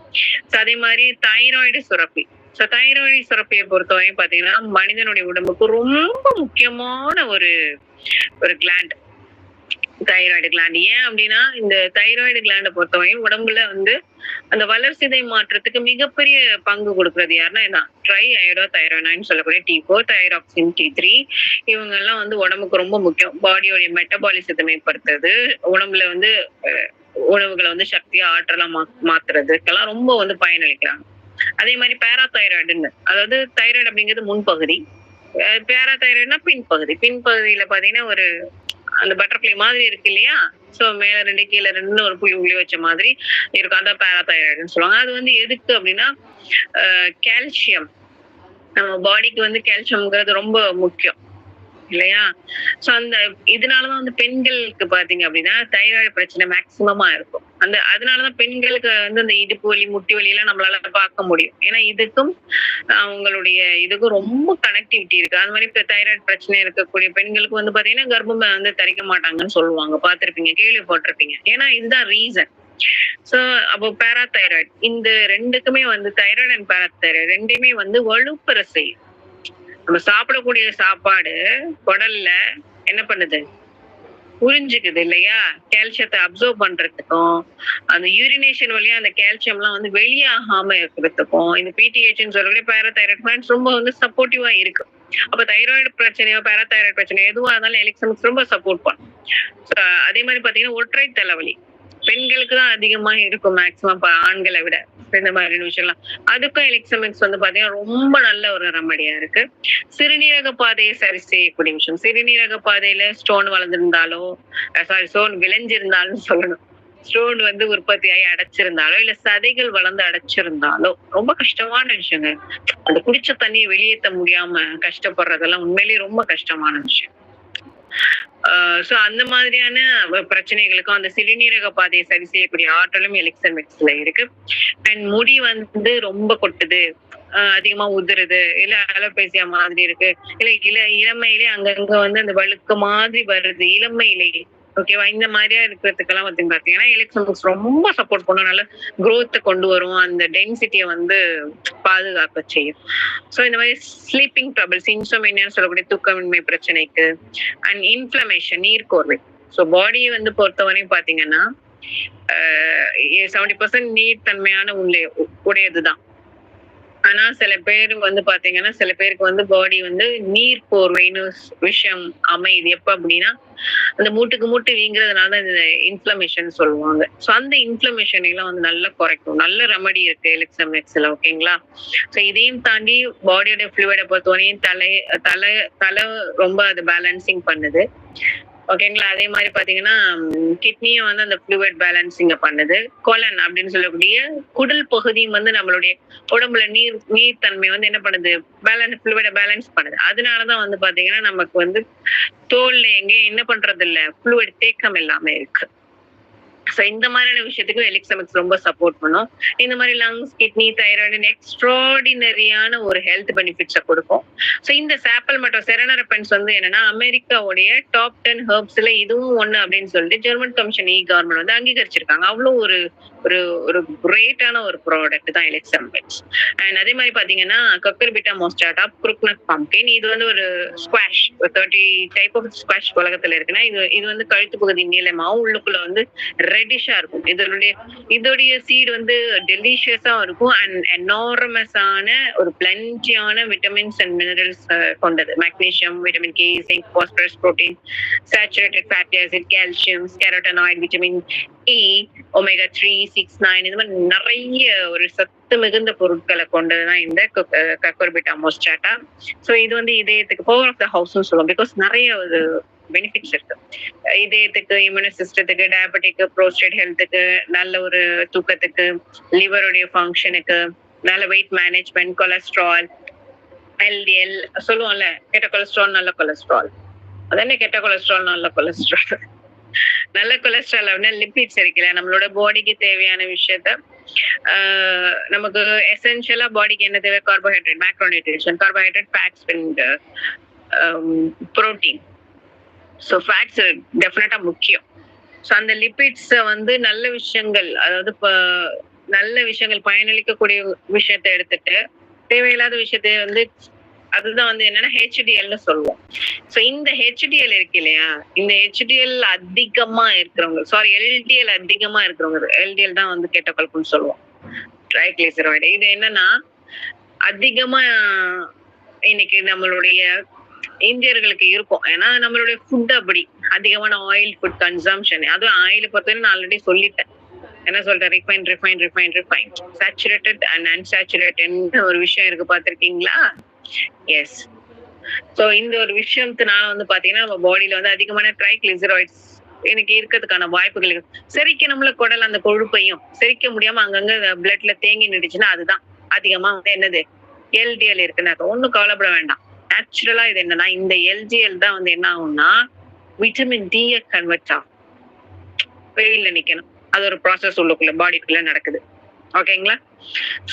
அதே மாதிரி தைராய்டு சுரப்பி. சோ தைராய்டு சுரப்பியை பொறுத்தவரையும் பாத்தீங்கன்னா மனிதனுடைய உடம்புக்கு ரொம்ப முக்கியமான ஒரு ஒரு கிளாண்ட் தைராய்டு கிளாண்ட். ஏன் அப்படின்னா இந்த தைராய்டு கிளாண்டை பொறுத்தவரையும் உடம்புல வந்து அந்த வளர்சிதை மாற்றத்துக்கு மிகப்பெரிய பங்கு கொடுக்கறது யாருன்னா இதான் ட்ரை அயோடோ தைராய்டு சொல்லக்கூடிய T4, தைராக்சின் T3. இவங்க எல்லாம் வந்து உடம்புக்கு ரொம்ப முக்கியம். பாடியோடைய மெட்டபாலிசத்தை மேம்படுத்துறது, உடம்புல வந்து உணவுகளை வந்து சக்தியா ஆற்றலா மாத்துறதுக்கெல்லாம் ரொம்ப வந்து பயனளிக்கிறாங்க. அதே மாதிரி பேராதைராய்டுன்னு, அதாவது தைராய்டு அப்படிங்கிறது முன்பகுதி, பேராதைராய்டுனா பின்பகுதி. பின்பகுதியில பாத்தீங்கன்னா ஒரு அந்த பட்டர்ஃப்ளை மாதிரி இருக்கு இல்லையா, சோ மேல 2 கீழே 2 ஒரு புள்ளி வச்ச மாதிரி இருக்கும். அதான் பேராதைராய்டுன்னு சொல்லுவாங்க. அது வந்து எதுக்கு அப்படின்னா கால்சியம், நம்ம பாடிக்கு வந்து கால்சியம்ங்கிறது ரொம்ப முக்கியம் இல்லையா. சோ அந்த இதனாலதான் வந்து பெண்களுக்கு பாத்தீங்க அப்படின்னா தைராய்டு பிரச்சனை மேக்சிமமா இருக்கும். அதனாலதான் பெண்களுக்கு வந்து அந்த இடுப்பு வலி, முட்டி வலி எல்லாம் நம்மளால பார்க்க முடியும். ஏன்னா இதுக்கும் அவங்களுடைய இதுக்கும் ரொம்ப கனெக்டிவிட்டி இருக்கு. அது மாதிரி இப்ப தைராய்டு பிரச்சனை இருக்கக்கூடிய பெண்களுக்கு வந்து பாத்தீங்கன்னா கர்ப்பம் வந்து தரிக்க மாட்டாங்கன்னு சொல்லுவாங்க, பார்த்திருப்பீங்க, கேள்விப்பட்டிருப்பீங்க. ஏன்னா இதுதான் ரீசன். சோ அப்போ பேராதைராய்டு இந்த ரெண்டுக்குமே வந்து தைராய்டு அண்ட் பேராதைராய்டு ரெண்டுமே வந்து வலுப்பெற செய்யும். நம்ம சாப்பிடக்கூடிய சாப்பாடு குடல்ல என்ன பண்ணுது, உறிஞ்சுக்குது இல்லையா? கால்சியத்த அப்சர்வ் பண்றதுக்கும், அந்த யூரினேஷன் வழியா அந்த கால்சியம்லாம் வந்து வெளியாகாம இருக்கிறதுக்கும், இந்த பிடிஹெச்ன்னு சொல்லக்கூடிய பாராதைராய்டு கிளாண்ட்ஸ் ரொம்ப வந்து சப்போர்ட்டிவா இருக்கு. அப்ப தைராய்டு பிரச்சனையோ, பாராதைராய்டு பிரச்சனையோ எதுவா இருந்தாலும் எலிக்ஸாமிக்ஸ் ரொம்ப சப்போர்ட் பண்ணும். சோ அதே மாரி பாத்தீங்கன்னா, ஒற்றை தலைவலி. பெண்களுக்கு தான் அதிகமா இருக்கும் மேக்ஸிமம் ஆண்களை விட. இந்த மாதிரியான விஷயம்லாம். அதுக்கும் எலிக்ஸாமிக்ஸ் வந்து பாத்தீங்கன்னா, ரொம்ப நல்ல ஒரு ரெமடியா இருக்கு. சிறுநீரக பாதையை சரி செய்யக்கூடிய விஷயம். சிறுநீரக பாதையில ஸ்டோன் வளர்ந்திருந்தாலோ, ஸ்டோன் விளைஞ்சிருந்தாலும் சொல்லணும். ஸ்டோன் வந்து உற்பத்தியாகி அடைச்சிருந்தாலோ, இல்ல சதைகள் வளர்ந்து அடைச்சிருந்தாலோ, ரொம்ப கஷ்டமான விஷயங்க. அந்த குடிச்ச தண்ணிய வெளியேத்த முடியாம கஷ்டப்படுறதெல்லாம் உண்மையிலேயே ரொம்ப கஷ்டமான விஷயம். சோ அந்த மாதிரியான பிரச்சனைகளுக்கும் அந்த சிறுநீரக பாதையை சரி செய்யக்கூடிய ஆற்றலும் எலிக்ஸாமிக்ஸ்ல இருக்கு. அண்ட் முடி வந்து ரொம்ப கொட்டுது, அதிகமா உதிருது, இல்ல அலோபேசியா மாதிரி இருக்கு, இல்ல இளமையிலே அங்கங்க வந்து அந்த வழுக்க மாதிரி வருது இளமையிலேயே. ஓகேவா? இந்த மாதிரியா இருக்கிறதுக்கெல்லாம் வந்து பாத்தீங்கன்னா எலிக்ஸாமிக்ஸ் ரொம்ப சப்போர்ட் பண்ணும். நல்ல growth கொண்டு வரும். அந்த டென்சிட்டியை வந்து பாதுகாக்க செய்யும். சோ இந்த மாதிரி ஸ்லீப்பிங் ட்ரபிள்ஸ், இன்சோமேனியான்னு சொல்லக்கூடிய தூக்கமின்மை பிரச்சனைக்கு, அண்ட் இன்ஃப்ளமேஷன், நீர்க்கோர்வை. சோ பாடியை வந்து பொறுத்தவரையும் பாத்தீங்கன்னா 70% நீர் தன்மையான உடையதுதான். ஆனா சில பேர் வந்து பாத்தீங்கன்னா, சில பேருக்கு வந்து பாடி வந்து நீர் கோர்வைன்னு விஷயம் அமையுது. எப்ப அப்படின்னா, அந்த மூட்டுக்கு மூட்டு வீங்குறதுனால தான் இந்த இன்ஃப்ளமேஷன் சொல்லுவாங்க. சோ அந்த இன்ஃப்ளமேஷன் எல்லாம் வந்து நல்லா குறைக்கும். நல்ல ரெமடி இருக்கு எலிக்ஸாமிக்ஸ்ல. ஓகேங்களா? சோ இதையும் தாண்டி பாடியோட ஃப்ளூயிட பொறுத்தவரையும் தலை தலை ரொம்ப அது பேலன்சிங் பண்ணுது. ஓகேங்களா? அதே மாதிரி பாத்தீங்கன்னா, கிட்னியும் வந்து அந்த ஃப்ளூயிட் பேலன்சிங்க பண்ணுது. கொலன் அப்படின்னு சொல்லக்கூடிய குடல் பகுதியும் வந்து நம்மளுடைய உடம்புல நீர் தன்மை வந்து என்ன பண்ணுது? ஃப்ளூயிட பேலன்ஸ் பண்ணுது. அதனாலதான் வந்து பாத்தீங்கன்னா, நமக்கு வந்து தோல்ல எங்கேயும் என்ன பண்றது இல்ல, ஃப்ளூயிட் தேக்கம் இல்லாம இருக்கு. சோ இந்த மாதிரியான விஷயத்துக்கு எலிக்ஸாமிக்ஸ் ரொம்ப சப்போர்ட் பண்ணும். இந்த மாதிரி லங்ஸ், கிட்னி, தைராய்டு எக்ஸ்ட்ராடினரியான ஒரு ஹெல்த் பெனிஃபிட்ஸ கொடுக்கும். சோ இந்த சாப்பல் மற்றும் செரனரபென்ஸ் வந்து என்னன்னா, அமெரிக்காவுடைய டாப் 10 ஹெர்ப்ஸ்ல இதுவும் ஒண்ணு அப்படின்னு சொல்லிட்டு ஜெர்மன் கமிஷன் கவர்மெண்ட் வந்து அங்கீகரிச்சிருக்காங்க. அவ்வளவு ஒரு ஒரு ஒரு கிரேட்டான ஒரு ப்ராடக்ட் தான் எலிக்ஸாமிக்ஸ். அண்ட் அதே மாதிரி பாத்தீங்கன்னா, கக்கர்பிட்டா மோஸ்டாட்டா, குருக்னட் பம்ப்கின், இது வந்து ஒரு ஸ்குவாஷ், 30 டைப் ஆஃப் ஸ்குவாஷ் உலகத்துல இருக்குன்னா, இது வந்து கழுத்து பகுதி நீளமாவும் உள்ளுக்குள்ள வந்து ரெட்டிஷா இருக்கும். இதோடைய சீட் வந்து டெலிஷியஸா இருக்கும். அண்ட் எனார்மஸான ஒரு பிளென்டியான விட்டமின்ஸ் அண்ட் மினரல்ஸ் கொண்டது. Magnesium, vitamin K, zinc, phosphorus, protein, saturated fatty acid, calcium, carotenoid, vitamin E, omega 3, 6, 9 இந்த மாதிரி நிறைய ஒரு சத்து மிகுந்த பொருட்களை கொண்டதுதான் இந்த கக்கர்பிட்டா மோஸ்டாட்டா. சோ இது வந்து இதயத்துக்கு பவர் ஆஃப் த ஹவுஸ்னு சொல்லுவோம். பிகாஸ் நிறைய ஒரு பெனிஃபிட்ஸ் இருக்கு. இதயத்துக்கு, இம்யூனி சிஸ்டத்துக்கு, டயபெட்டிக், ப்ரோஸ்டேட் ஹெல்த்துக்கு, நல்ல ஒரு தூக்கத்துக்கு, லிவருடைய ஃபங்க்ஷனுக்கு, நல்ல வெயிட் மேனேஜ்மெண்ட், கொலஸ்ட்ரால், எல்டிஎல் சொல்லுவோம்ல, கெட்ட கொலஸ்ட்ரால் நல்ல கொலஸ்ட்ரால், அதானே கெட்ட கொலஸ்ட்ரால் நல்ல கொலஸ்ட்ரால். நல்ல கொலஸ்ட்ரால் அப்படின்னா லிபிட்ஸ் இருக்குல்ல, நம்மளோட பாடிக்கு தேவையான விஷயத்த நமக்கு எசென்ஷியலா பாடிக்கு என்ன தேவை? Carbohydrate, macronutrition, carbohydrate, fats and protein. So fats டெஃபினட்டா முக்கியம். சோ அந்த லிபிட்ஸ வந்து நல்ல விஷயங்கள், அதாவது நல்ல விஷயங்கள், பயனளிக்கக்கூடிய விஷயத்த எடுத்துட்டு தேவையில்லாத விஷயத்த வந்து அதுதான் வந்து என்னன்னா ஹெச்டிஎல்னு சொல்லுவோம். சோ இந்த ஹெச்டிஎல் இருக்கு இல்லையா, இந்த ஹெச்டிஎல் அதிகமா இருக்கிறவங்க, சாரி எல்டிஎல் அதிகமா இருக்கிறவங்க, எல்டிஎல் தான் வந்து கெட்ட கொழுப்புன்னு சொல்லுவோம், ட்ரைகிளிசரைடு. இது என்னன்னா அதிகமா இன்னைக்கு நம்மளுடைய இந்தியர்களுக்கு இருக்கும். ஏன்னா நம்மளுடைய ஃபுட் அப்படி அதிகமான ஆயில் ஃபுட் கன்சம்ஷன். அதுவும் ஆயில் பொறுத்தவரை நான் ஆல்ரெடி சொல்லிட்டேன். என்ன சொல்றேன்? ரிஃபைன், சேச்சுரேட்டட் அண்ட் அன்சாச்சுரேட்டட் ஒரு விஷயம் இருக்கு, பாத்திருக்கீங்களா? எஸ். சோ இந்த ஒரு விஷயத்தினால வந்து பாத்தீங்கன்னா நம்ம பாடியில வந்து அதிகமான ட்ரைகிளிசரைட்ஸ் எனக்கு இருக்கிறதுக்கான வாய்ப்புகள் இருக்கு. செரிக்கணும்ல குடல், அந்த கொழுப்பையும் செரிக்க முடியாம அங்கங்க பிளட்ல தேங்கி நின்றுச்சுன்னா அதுதான் அதிகமா வந்து என்னது எல்டிஎல் இருக்குன்னு. ஒண்ணும் கவலைப்பட வேண்டாம். நேச்சுரலா இது என்னன்னா, இந்த எல்டிஎல் தான் வந்து என்ன ஆகும்னா விட்டமின் டி கன்வெர்ட் ஆகும். வெயில்ல நிக்கணும், அது ஒரு ப்ராசஸ் உள்ளுக்குள்ள பாடிக்குள்ள நடக்குது. ஓகேங்களா?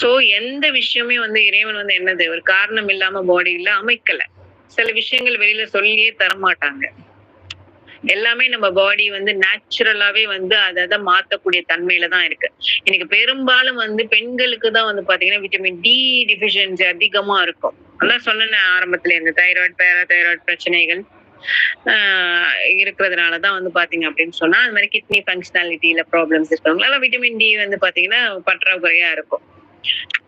சோ எந்த விஷயமே வந்து இறைவன் வந்து என்னது ஒரு காரணம் இல்லாம பாடியில அமைக்கல. சில விஷயங்கள் வெளியில சொல்லியே தர மாட்டாங்க. எல்லாமே நம்ம பாடி வந்து நேச்சுரலாவே வந்து அதை மாத்தக்கூடிய தன்மையில தான் இருக்கு. இன்னைக்கு பெரும்பாலும் வந்து பெண்களுக்கு தான் வந்து பாத்தீங்கன்னா விட்டமின் டி டிஃபிஷியன்சி அதிகமா இருக்கும். அதான் சொன்னேன் ஆரம்பத்துல, இந்த தைராய்டு, பேராதைராய்டு பிரச்சனைகள், இருக்கிறதுனாலதான் வந்து பாத்தீங்க அப்படின்னு சொன்னா அது மாதிரி கிட்னி ஃபங்க்ஷனாலிட்டியில ப்ராப்ளம்ஸ் இருக்கிறவங்களால விட்டமின் டி வந்து பாத்தீங்கன்னா பற்றாக்குறையா இருக்கும்.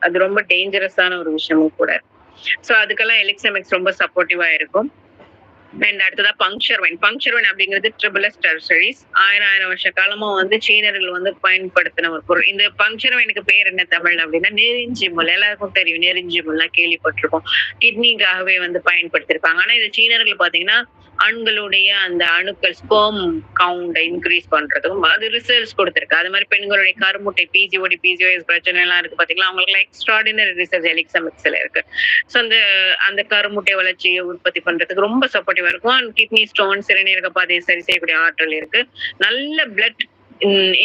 அது ரொம்ப டேஞ்சரஸான ஒரு விஷயமும் கூட. சோ அதுக்கெல்லாம் எலிக்ஸமெக்ஸ் ரொம்ப சப்போர்ட்டிவா இருக்கும். அண்ட் அடுத்ததா பங்க்சர் வைன். பங்க்சர் வைன் அப்படிங்கிறது ட்ரிபிளஸ் டெர்சரிஸ். ஆயிரம் வருஷ காலமா வந்து சீனர்கள் வந்து பயன்படுத்தின ஒரு பொருள். இந்த பங்க்சர் வைனுக்கு பேர் என்ன தமிழ் அப்படின்னா நெருஞ்சி முள். எல்லாருக்கும் தெரியும், நெருஞ்சி முல்லாம் கேள்விப்பட்டிருக்கோம். கிட்னிக்காகவே வந்து பயன்படுத்திருப்பாங்க. ஆனா இது சீனர்கள் பாத்தீங்கன்னா ஆண்களுடைய அந்த அணுக்கள் ஸ்பெர்ம் கவுண்ட் இன்க்ரீஸ் பண்றதுக்கும் அது ரிசர்ச் கொடுத்திருக்கு. அது மாதிரி பெண்களுடைய கருமுட்டை பிசிஓடி பிசிஓஎஸ் பிரச்சனை எல்லாம் இருக்கு பாத்தீங்களா, அவங்களுக்கு எக்ஸ்ட்ராடினரி ரிசர்ச் எலிக்ஸமெக்ஸ்ல இருக்கு. ஸோ அந்த அந்த கருமுட்டை வளர்ச்சியை உற்பத்தி பண்றதுக்கு ரொம்ப சப்போர்ட்டிவா இருக்கும். கிட்னி ஸ்டோன் சிறுநீரக பாதையை சரி செய்யக்கூடிய ஆற்றல் இருக்கு. நல்ல blood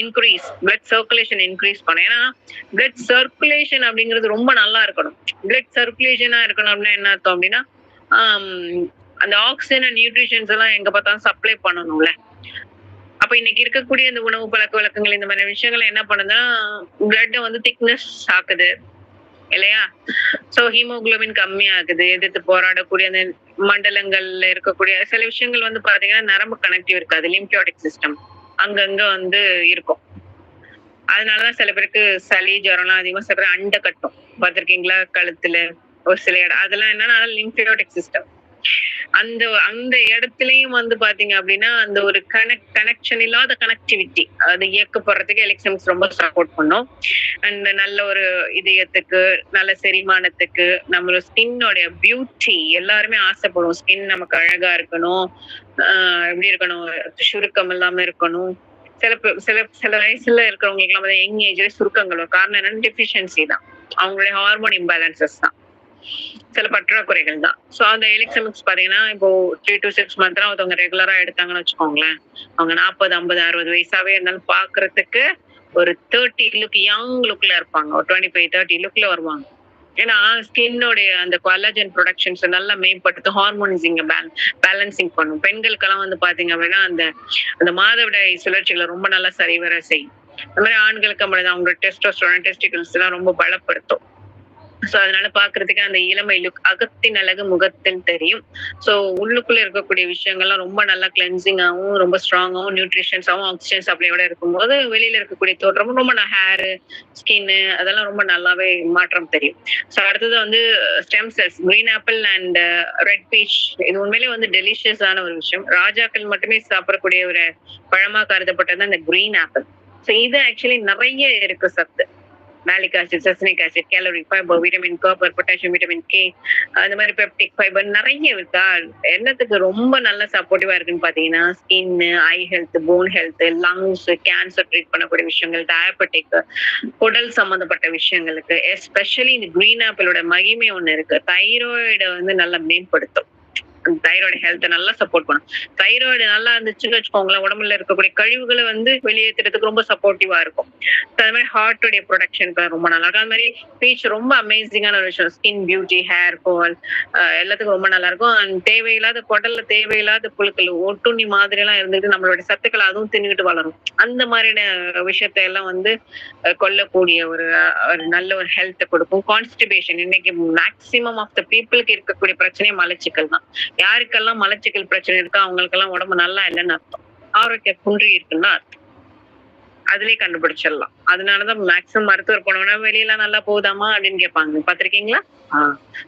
increase, blood circulation increase பண்ணும். ஏன்னா பிளட் சர்க்குலேஷன் அப்படிங்கிறது ரொம்ப நல்லா இருக்கணும். பிளட் சர்க்குலேஷனா இருக்கணும் அப்படின்னா என்ன அர்த்தம் அப்படின்னா அந்த ஆக்சிஜன் நியூட்ரிஷன்ஸ் எல்லாம் எங்க பார்த்தாலும் சப்ளை பண்ணணும்ல. அப்ப இன்னைக்கு இருக்கக்கூடிய இந்த உணவு பழக்க வழக்கங்கள் இந்த மாதிரி விஷயங்கள் என்ன பண்ணுதுன்னா பிளட் வந்து திக்னஸ் ஆக்குது இல்லையா? சோ ஹீமோகுளோபின் கம்மியாகுது. எதிர்த்து போராடக்கூடிய அந்த மண்டலங்கள்ல இருக்கக்கூடிய சில விஷயங்கள் வந்து பாத்தீங்கன்னா நரம்பு கனெக்டிவ் இருக்காது. லிம்பியாட்டிக் சிஸ்டம் அங்கங்க வந்து இருக்கும். அதனாலதான் சில பேருக்கு சளி ஜுரம்லாம் அதிகமா சில பேர் அண்டை கட்டும் பார்த்திருக்கீங்களா, கழுத்துல ஒரு சில இடம். அதெல்லாம் என்னன்னா லிம்பியாட்டிக் சிஸ்டம். அந்த அந்த இடத்துலயும் வந்து பாத்தீங்க அப்படின்னா அந்த ஒரு கனெக்ஷன் இல்லாத கனெக்டிவிட்டி அது இயக்கப்படுறதுக்கு எலிக்ஸமெக்ஸ் ரொம்ப சப்போர்ட் பண்ணும். அண்ட் நல்ல ஒரு இதயத்துக்கு, நல்ல செரிமானத்துக்கு, நம்மளோட ஸ்கின்னோடைய பியூட்டி எல்லாருமே ஆசைப்படுவோம். ஸ்கின் நமக்கு அழகா இருக்கணும், எப்படி இருக்கணும், சுருக்கம் இல்லாம இருக்கணும். சில சில சில வயசுல இருக்கிறவங்களுக்கு எல்லாம் யங் ஏஜ்ல சுருக்கங்கள் வரும். காரணம் என்னன்னா டெஃபிஷியன்சி தான், அவங்களுடைய ஹார்மோன் இம்பேலன்சஸ் தான், சில பற்றாக்குறைகள் தான். சோ அந்த எலிக்ஸமெக்ஸ் பாத்தீங்கன்னா இப்போ 3 to 6 months ஒருத்தவங்க ரெகுலரா எடுத்தாங்கன்னு வச்சுக்கோங்களேன், அவங்க 40, 50, 60 வயசாவே இருந்தாலும் பாக்குறதுக்கு ஒரு 30 லுக், யங் லுக்ல இருப்பாங்க. ஒரு 25, 30 லுக்ல வருவாங்க. ஏன்னா ஸ்கின்னோடைய அந்த கொலாஜன் ப்ரொடக்ஷன்ஸ் நல்லா மேம்படுத்தும். ஹார்மோன்ஸ் இங்க பேலன்சிங் பண்ணும். பெண்களுக்கெல்லாம் வந்து பாத்தீங்க அப்படின்னா அந்த அந்த மாதவிடாய் சுழற்சிகளை ரொம்ப நல்லா சரிவர செய்யும். அந்த மாதிரி ஆண்களுக்கு அவங்களோட டெஸ்டோஸ்டெரான் டெஸ்டிகல்ஸ் எல்லாம் ரொம்ப பலப்படுத்தும். சோ அதனால பாக்குறதுக்கு அந்த இளமை லுக், அகத்தின் அழகு முகத்தில் தெரியும். சோ உள்ளுக்குள்ள இருக்கக்கூடிய விஷயங்கள்லாம் ரொம்ப நல்லா கிளென்சிங்காவும் ரொம்ப ஸ்ட்ராங்காவும் நியூட்ரிஷன்ஸாவும் ஆக்சிஜன் சப்ளையோட இருக்கும்போது வெளியில இருக்கக்கூடிய தோற்றமும் ரொம்ப ஹேரு, ஸ்கின்னு அதெல்லாம் ரொம்ப நல்லாவே மாற்றம் தெரியும். சோ அடுத்தது வந்து stem cells, green apple and red peach. இது உண்மையிலே வந்து டெலிஷியஸான ஒரு விஷயம். ராஜாக்கள் மட்டுமே சாப்பிடக்கூடிய ஒரு பழமா கருதப்பட்டது அந்த கிரீன் ஆப்பிள். சோ இது ஆக்சுவலி நிறைய இருக்கு சத்து. Malic acid, succinic acid, calorie, fibre, vitamin copper, potassium, vitamin K, அந்த மாதிரி பெப்டிக் ஃபைபர் நிறைய இருக்கா. என்னத்துக்கு ரொம்ப நல்ல சப்போர்ட்டிவா இருக்குன்னு பாத்தீங்கன்னா skin, eye health, bone health, lungs, cancer treat பண்ணக்கூடிய விஷயங்கள், டயபெட்டிக், குடல் சம்பந்தப்பட்ட விஷயங்களுக்கு. எஸ்பெஷலி இந்த கிரீன் ஆப்பிளோட மகிமை ஒண்ணு இருக்கு, தைராய்டை வந்து நல்லா மேம்படுத்தும். தைராய்டு ஹெல்த் நல்லா சப்போர்ட் பண்ணும். தைராய்டு நல்லா இருந்துச்சுன்னு வச்சுக்கோங்களேன், உடம்புல இருக்கக்கூடிய கழிவுகளை வந்து வெளியேற்றுறதுக்கு ரொம்ப சப்போர்ட்டிவா இருக்கும். அது மாதிரி ஹார்ட்டுடைய ப்ரொடக்ஷனுக்கு ரொம்ப நல்லா இருக்கும். அது மாதிரி பீச் ரொம்ப அமேசிங்கான ஒரு விஷயம். ஸ்கின் பியூட்டி, ஹேர் ஃபால் எல்லாத்துக்கும் ரொம்ப நல்லா இருக்கும். தேவையில்லாத குடல்ல தேவையில்லாத புழுக்கள், ஒட்டுண்ணி மாதிரி எல்லாம் இருந்துட்டு நம்மளுடைய சத்துக்களை அதுவும் தின்னுட்டு வளரும். அந்த மாதிரியான விஷயத்த எல்லாம் வந்து கொல்லக்கூடிய ஒரு நல்ல ஒரு ஹெல்த் கொடுக்கும். கான்ஸ்டிபேஷன், இன்னைக்கு மேக்சிமம் ஆஃப் த பீப்புளுக்கு இருக்கக்கூடிய பிரச்சனையே மலச்சிக்கல் தான். யாருக்கெல்லாம் மலச்சிக்கல் பிரச்சனை இருக்கோ அவங்களுக்கெல்லாம் உடம்பு நல்லா இல்லைன்னு அர்த்தம், ஆரோக்கிய குன்றி இருக்குன்னா அர்த்தம். அதுலயே கண்டுபிடிச்சிடலாம். அதனாலதான் மேக்சிமம் மருத்துவர் போனோம்னா வெளியெல்லாம் நல்லா போகுதாமா அப்படின்னு கேட்பாங்க, பாத்திருக்கீங்களா?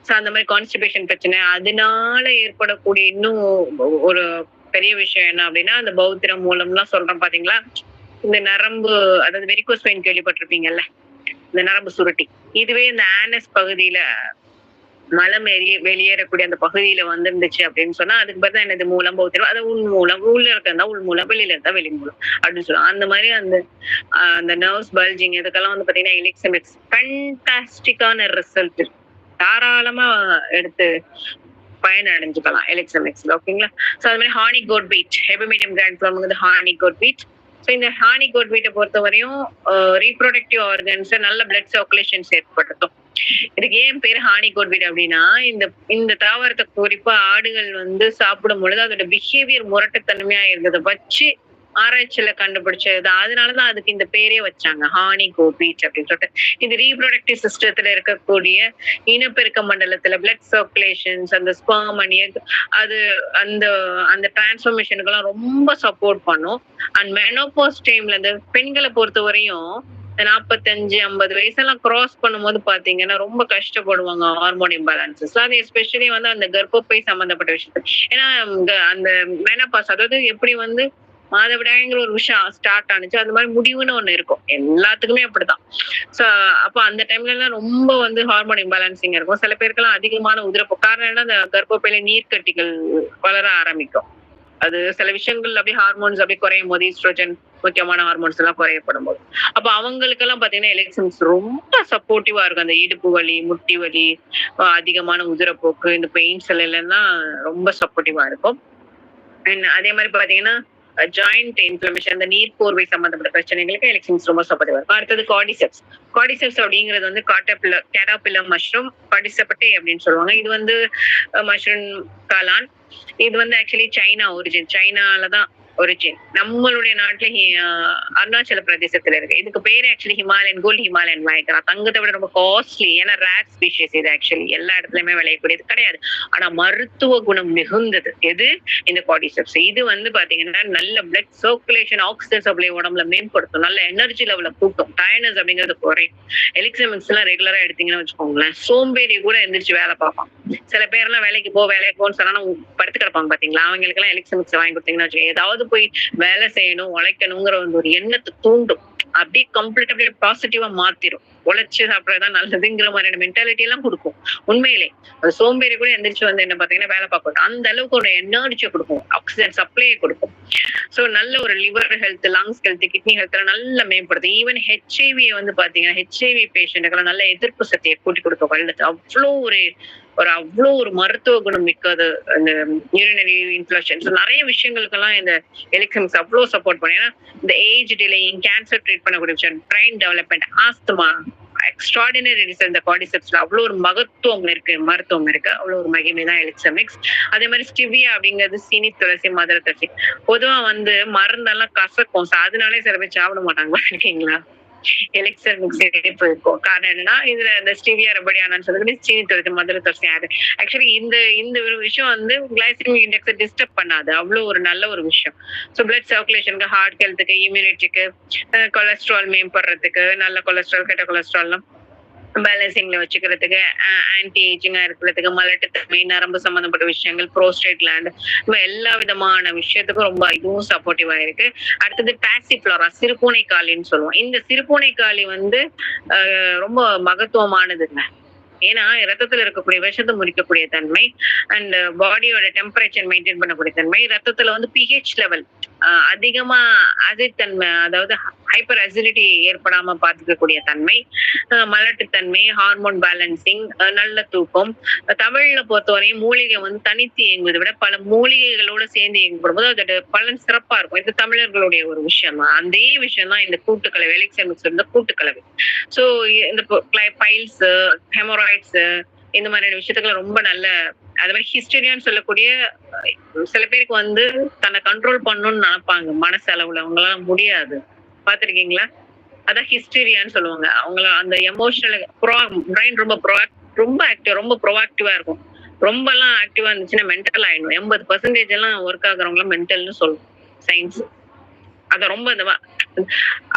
சோ அந்த மாதிரி கான்ஸ்டிபேஷன் பிரச்சனை அதனால ஏற்படக்கூடிய இன்னும் ஒரு பெரிய விஷயம் என்ன அப்படின்னா அந்த பௌத்திரம் மூலம்லாம் சொல்றோம் பாத்தீங்களா, இந்த நரம்பு, அதாவது வெரிகோஸ் வெயின் கேள்விப்பட்டிருப்பீங்கல்ல, இந்த நரம்பு சுருட்டி. இதுவே இந்த ஆனஸ் பகுதியில மலம் வெளியேறக்கூடிய அந்த பகுதியில வந்துருந்துச்சு அப்படின்னு சொன்னா அதுக்கு பார்த்தா என்னது மூலம் பௌத்திரம், அது உள் மூலம், உள்ள இருக்கிறதா உள் மூலம், வெளியில இருந்தா வெளி மூலம் அப்படின்னு சொல்லுவாங்க. அந்த மாதிரி அந்த அந்த நர்வ்ஸ் பல்ஜிங் இதுக்கெல்லாம் வந்து பாத்தீங்கன்னா எலிக்ஸமெக்ஸ் ஃபேண்டாஸ்டிக்கான ரிசல்ட். தாராளமா எடுத்து பயனடைஞ்சுக்கலாம் எலிக்ஸமெக்ஸ்ல. ஓகேங்களா? சோ அது மாதிரி ஹானி கோட் பீட், ஹெபமீடியம் கிராண்ட் ஃபார்ம் ஹானி கோட் பீட். ஸோ இந்த ஹானி கோட் பீட்டை பொறுத்த வரையும் ரீப்ரொடக்டிவ் ஆர்கன்ஸ் நல்ல பிளட் சர்க்குலேஷன்ஸ் ஏற்படுத்தும். இதுக்கு ஏன் பேரு ஹானி கோட் பீட் அப்படின்னா இந்த இந்த தாவரத்தை குறிப்பா ஆடுகள் வந்து சாப்பிடும் பொழுது அதோட பிஹேவியர் முரட்டுத்தன்மையா இருந்ததை வச்சு ஆராய்ச்சியில கண்டுபிடிச்சது. அதனாலதான் அதுக்கு இந்த பேரே வச்சாங்க. ஹானி கோ பீச் அப்படின்னு சொல்லிட்டு. இது ரீப்ரொடக்டிவ் சிஸ்டத்துல இருக்கக்கூடிய இனப்பெருக்க மண்டலத்துல பிளட் சர்க்குலேஷன்ஸ், அந்த ஸ்பெர்ம் அண்ட் எக், அது அந்த அந்த டிரான்ஸ்ஃபர்மேஷனுக்கு எல்லாம் ரொம்ப சப்போர்ட் பண்ணும். அண்ட் மெனோபாஸ் டைம்ல இந்த பெண்களை பொறுத்த வரையும் 45, 50 வயசெல்லாம் கிராஸ் பண்ணும்போது பாத்தீங்கன்னா ரொம்ப கஷ்டப்படுவாங்க ஹார்மோன் இம்பேலன்சஸ். அது எஸ்பெஷலி வந்து அந்த கர்ப்பப்பை சம்பந்தப்பட்ட விஷயத்துல. ஏன்னா அந்த மெனோபாஸ், அதாவது எப்படி வந்து மாதவிடாய்ங்கிற ஒரு விஷயம் ஸ்டார்ட் ஆனிச்சு, அந்த மாதிரி முடிவுன்னு ஒண்ணு இருக்கும். எல்லாத்துக்குமே அப்படிதான். சோ அப்ப அந்த டைம்ல எல்லாம் ரொம்ப வந்து ஹார்மோன் இம்பேலன்சிங் இருக்கும். சில பேருக்கெல்லாம் அதிகமான உதிரப்போக்கு. காரணம் என்ன, அந்த கர்ப்பப்பையில நீர்க்கட்டிகள் வளர ஆரம்பிக்கும். அது சில விஷயங்கள் அப்படியே ஹார்மோன்ஸ் அப்படியே குறையும் போது, ஈஸ்ட்ரோஜன் முக்கியமான ஹார்மோன்ஸ் எல்லாம் குறையப்படும் போது, அப்ப அவங்களுக்கு எல்லாம் பாத்தீங்கன்னா எலெக்ஷன்ஸ் ரொம்ப சப்போர்ட்டிவா இருக்கும். அந்த இடுப்பு வலி, முட்டி வலி, அதிகமான உதிரப்போக்கு, இந்த பெயின்ஸ் எல்லாம் ரொம்ப சப்போர்ட்டிவா இருக்கும். அதே மாதிரி பாத்தீங்கன்னா ஜாயிண்ட் இன்ஃபிளமேஷன், அந்த நீர் கோர்வை சம்பந்தப்பட்ட பிரச்சனைகளுக்கு எலெக்ஷன்ஸ் ரொம்ப சப்போர்ட்டிவா இருக்கும். அடுத்தது கார்டிசெப்ஸ். கார்டிசெப்ஸ் அப்படிங்கிறது வந்து கேட்டாபில்லர் மஷ்ரூம், கார்டிசெப்டே அப்படின்னு சொல்லுவாங்க. இது வந்து மஷ்ரூம் காளான். இது வந்து ஆக்சுவலி சைனா ஒரிஜின், சைனாலதான் ஒரிஜின். நம்மளுடைய நாட்டுல அருணாச்சல பிரதேசத்துல இருக்கு. இதுக்கு பேரு ஆக்சுவலி ஹிமாலயன் கோல்ட், ஹிமாலயன் வாய்க்கிறா. தங்கத்தை விட ரொம்ப காஸ்ட்லி. ஏன்னா ரேர் ஸ்பீஷிஸ் இது. ஆக்சுவலி எல்லா இடத்துலயுமே விளையக்கூடியது கிடையாது. ஆனா மருத்துவ குணம் மிகுந்தது எது, இந்த கார்டிசெப்ஸ். இது வந்து பாத்தீங்கன்னா நல்ல பிளட் சர்க்குலேஷன், ஆக்சிஜன் சப்ளை உடம்புல மேம்படுத்தும், நல்ல எனர்ஜி லெவல கூட்டும், டயர்னஸ் அப்படிங்கிறது குறையும். எலிக்ஸமிக்ஸ் எல்லாம் ரெகுலரா எடுத்தீங்கன்னு வச்சுக்கோங்களேன், சோம்பேறி கூட எந்திரிச்சு வேலை பார்ப்பான். சில பேர்லாம் வேலைக்கு போன்னு சொன்னா படுத்து கிடப்பாங்க பாத்தீங்களா, அவங்களுக்கு எல்லாம் எலிக்ஸமிக்ஸ் வாங்கி கொடுத்தீங்கன்னா வச்சுக்கோங்க, ஏதாவது போய் வேலை செய்யணும், உழைக்கணுங்கிற ஒரு எண்ணத்தை தூண்டும். அப்படியே கம்ப்ளீட் அப்படியே பாசிட்டிவா மாத்திரும். உழைச்சு சாப்பிடறதா நல்லதுங்கிற மாதிரியான மென்டாலிட்டி எல்லாம் கொடுக்கும். உண்மையிலே அது சோம்பேறி கூட எந்திரிச்சு வந்து என்ன பாத்தீங்கன்னா வேலை பார்க்கணும். அந்த அளவுக்கு ஒரு எனர்ஜியை கொடுக்கும், ஆக்சிஜன் சப்ளையை கொடுக்கும். சோ நல்ல ஒரு liver health, lungs health, kidney health நல்லா மேம்படுத்தும். ஈவன் ஹெச்ஐவி வந்து பாத்தீங்கன்னா ஹெச்ஐவி பேஷண்ட்டுக்கெல்லாம் நல்ல எதிர்ப்பு சக்தியை கூட்டி கொடுக்கும். அவ்வளோ அவ்வளோ ஒரு மருத்துவ குணம் மிக்கது அந்த யூரினரி இன்ஃப்ளஷன்ஸ். நிறைய விஷயங்களுக்கெல்லாம் இந்த எலிக்ஸமிக்ஸ் அவ்வளோ சப்போர்ட் பண்ணும். ஏன்னா இந்த ஏஜ் டிலேயிங், கேன்சர் ட்ரீட் பண்ணக்கூடிய விஷயம், brain development, asthma, extraordinary result இந்த கார்டிசெப்ஸ்ல அவ்வளவு ஒரு மருத்துவம் இருக்கு. அவ்வளவு ஒரு மகிமை தான் எலிக்ஸமிக்ஸ். அதே மாதிரி ஸ்டிவியா அப்படிங்கிறது சீனி துளசி, மதுர துளசி. பொதுவா வந்து மருந்தெல்லாம் கசக்கும், அதனாலே சில பேர் சாப்பிட மாட்டாங்க இருக்கீங்களா. எலிக்ஸமிக்ஸ் இருக்கும். காரணம் என்னன்னா இதுல இந்த ஸ்டிவியா ரபடியானான்னு சொல்றது சீனி துளசி, மதுர துளசி ஆடு. ஆக்சுவலி இந்த ஒரு விஷயம் வந்து கிளைசமிக் இண்டெக்ஸை டிஸ்டர்ப் பண்ணாது. அவ்வளவு ஒரு நல்ல ஒரு விஷயம். ஸோ பிளட் சர்க்குலேஷனுக்கு, ஹார்ட் ஹெல்த்துக்கு, இம்யூனிட்டிக்கு, கொலஸ்ட்ரால் மேம்படுறதுக்கு, நல்ல கொலஸ்ட்ரால், கெட்ட கொலஸ்ட்ரால்லாம் பேலன்சிங்ல வச்சுக்கிறதுக்கு, ஆன்டி ஏஜிங்கா இருக்கிறதுக்கு, மலட்டுத்தன்மை, நரம்பு சம்பந்தப்பட்ட விஷயங்கள், ப்ரோஸ்டேட் கிளாண்ட், எல்லா விதமான விஷயத்துக்கும் ரொம்ப இதுவும் சப்போர்ட்டிவா இருக்கு. அடுத்தது பாசிஃப்ளோரா, சிறுபூனைக்காளின்னு சொல்லுவோம். இந்த சிறுபூனைக்காளி வந்து ரொம்ப மகத்துவமானதுங்க. ஏன்னா ரத்தத்துல இருக்கக்கூடிய விஷத்தை முறிக்கக்கூடிய தன்மை, அண்ட் பாடியோட டெம்பரேச்சர் மெயின்டைன் பண்ணக்கூடிய தன்மை, ரத்தத்துல வந்து பிஹெச் லெவல் அதிகமா அசிட் தன்மை, அதாவது ஹைப்பர் அசிடிட்டி ஏற்படாம பாத்துக்கக்கூடிய தன்மை, மலட்டுத்தன்மை, ஹார்மோன் பேலன்சிங், நல்ல தூக்கம். தமிழ்ல பொறுத்தவரையும் மூலிகை வந்து தனித்து இயங்குவதை விட பல மூலிகைகளோட சேர்ந்து இயங்கப்படும் போது அதோட பலன் சிறப்பா இருக்கும். இது தமிழர்களுடைய ஒரு விஷயம் தான். அதே விஷயம் தான் இந்த கூட்டுக்கலவை, எலிக்ஸமிக்ஸ் இருந்த கூட்டுக்கலவை. சோ இந்த பைல்ஸ், ஹெமோராய்ட்ஸ், இந்த மாதிரியான விஷயத்துக்கு ரொம்ப நல்ல. அது மாதிரி ஹிஸ்டீரியான்னு சொல்லக்கூடிய சில பேருக்கு வந்து தன்னை கண்ட்ரோல் பண்ணணும்னு நினைப்பாங்க மனசளவுல, அவங்களால முடியாது. பாத்திருக்கீங்களா? அதான் ஹிஸ்டீரியான்னு சொல்லுவாங்க. அவங்கள அந்த எமோஷனல் பிரைன் ரொம்ப ஆக்டிவ், ரொம்ப ப்ரோஆக்டிவா இருக்கும். ரொம்ப எல்லாம் ஆக்டிவா இருந்துச்சுன்னா மென்டல் ஆயிடும். 80% எல்லாம் ஒர்க் ஆகுறவங்க மென்டல்னு சொல்லும் சயின்ஸ். அத ரொம்ப இந்த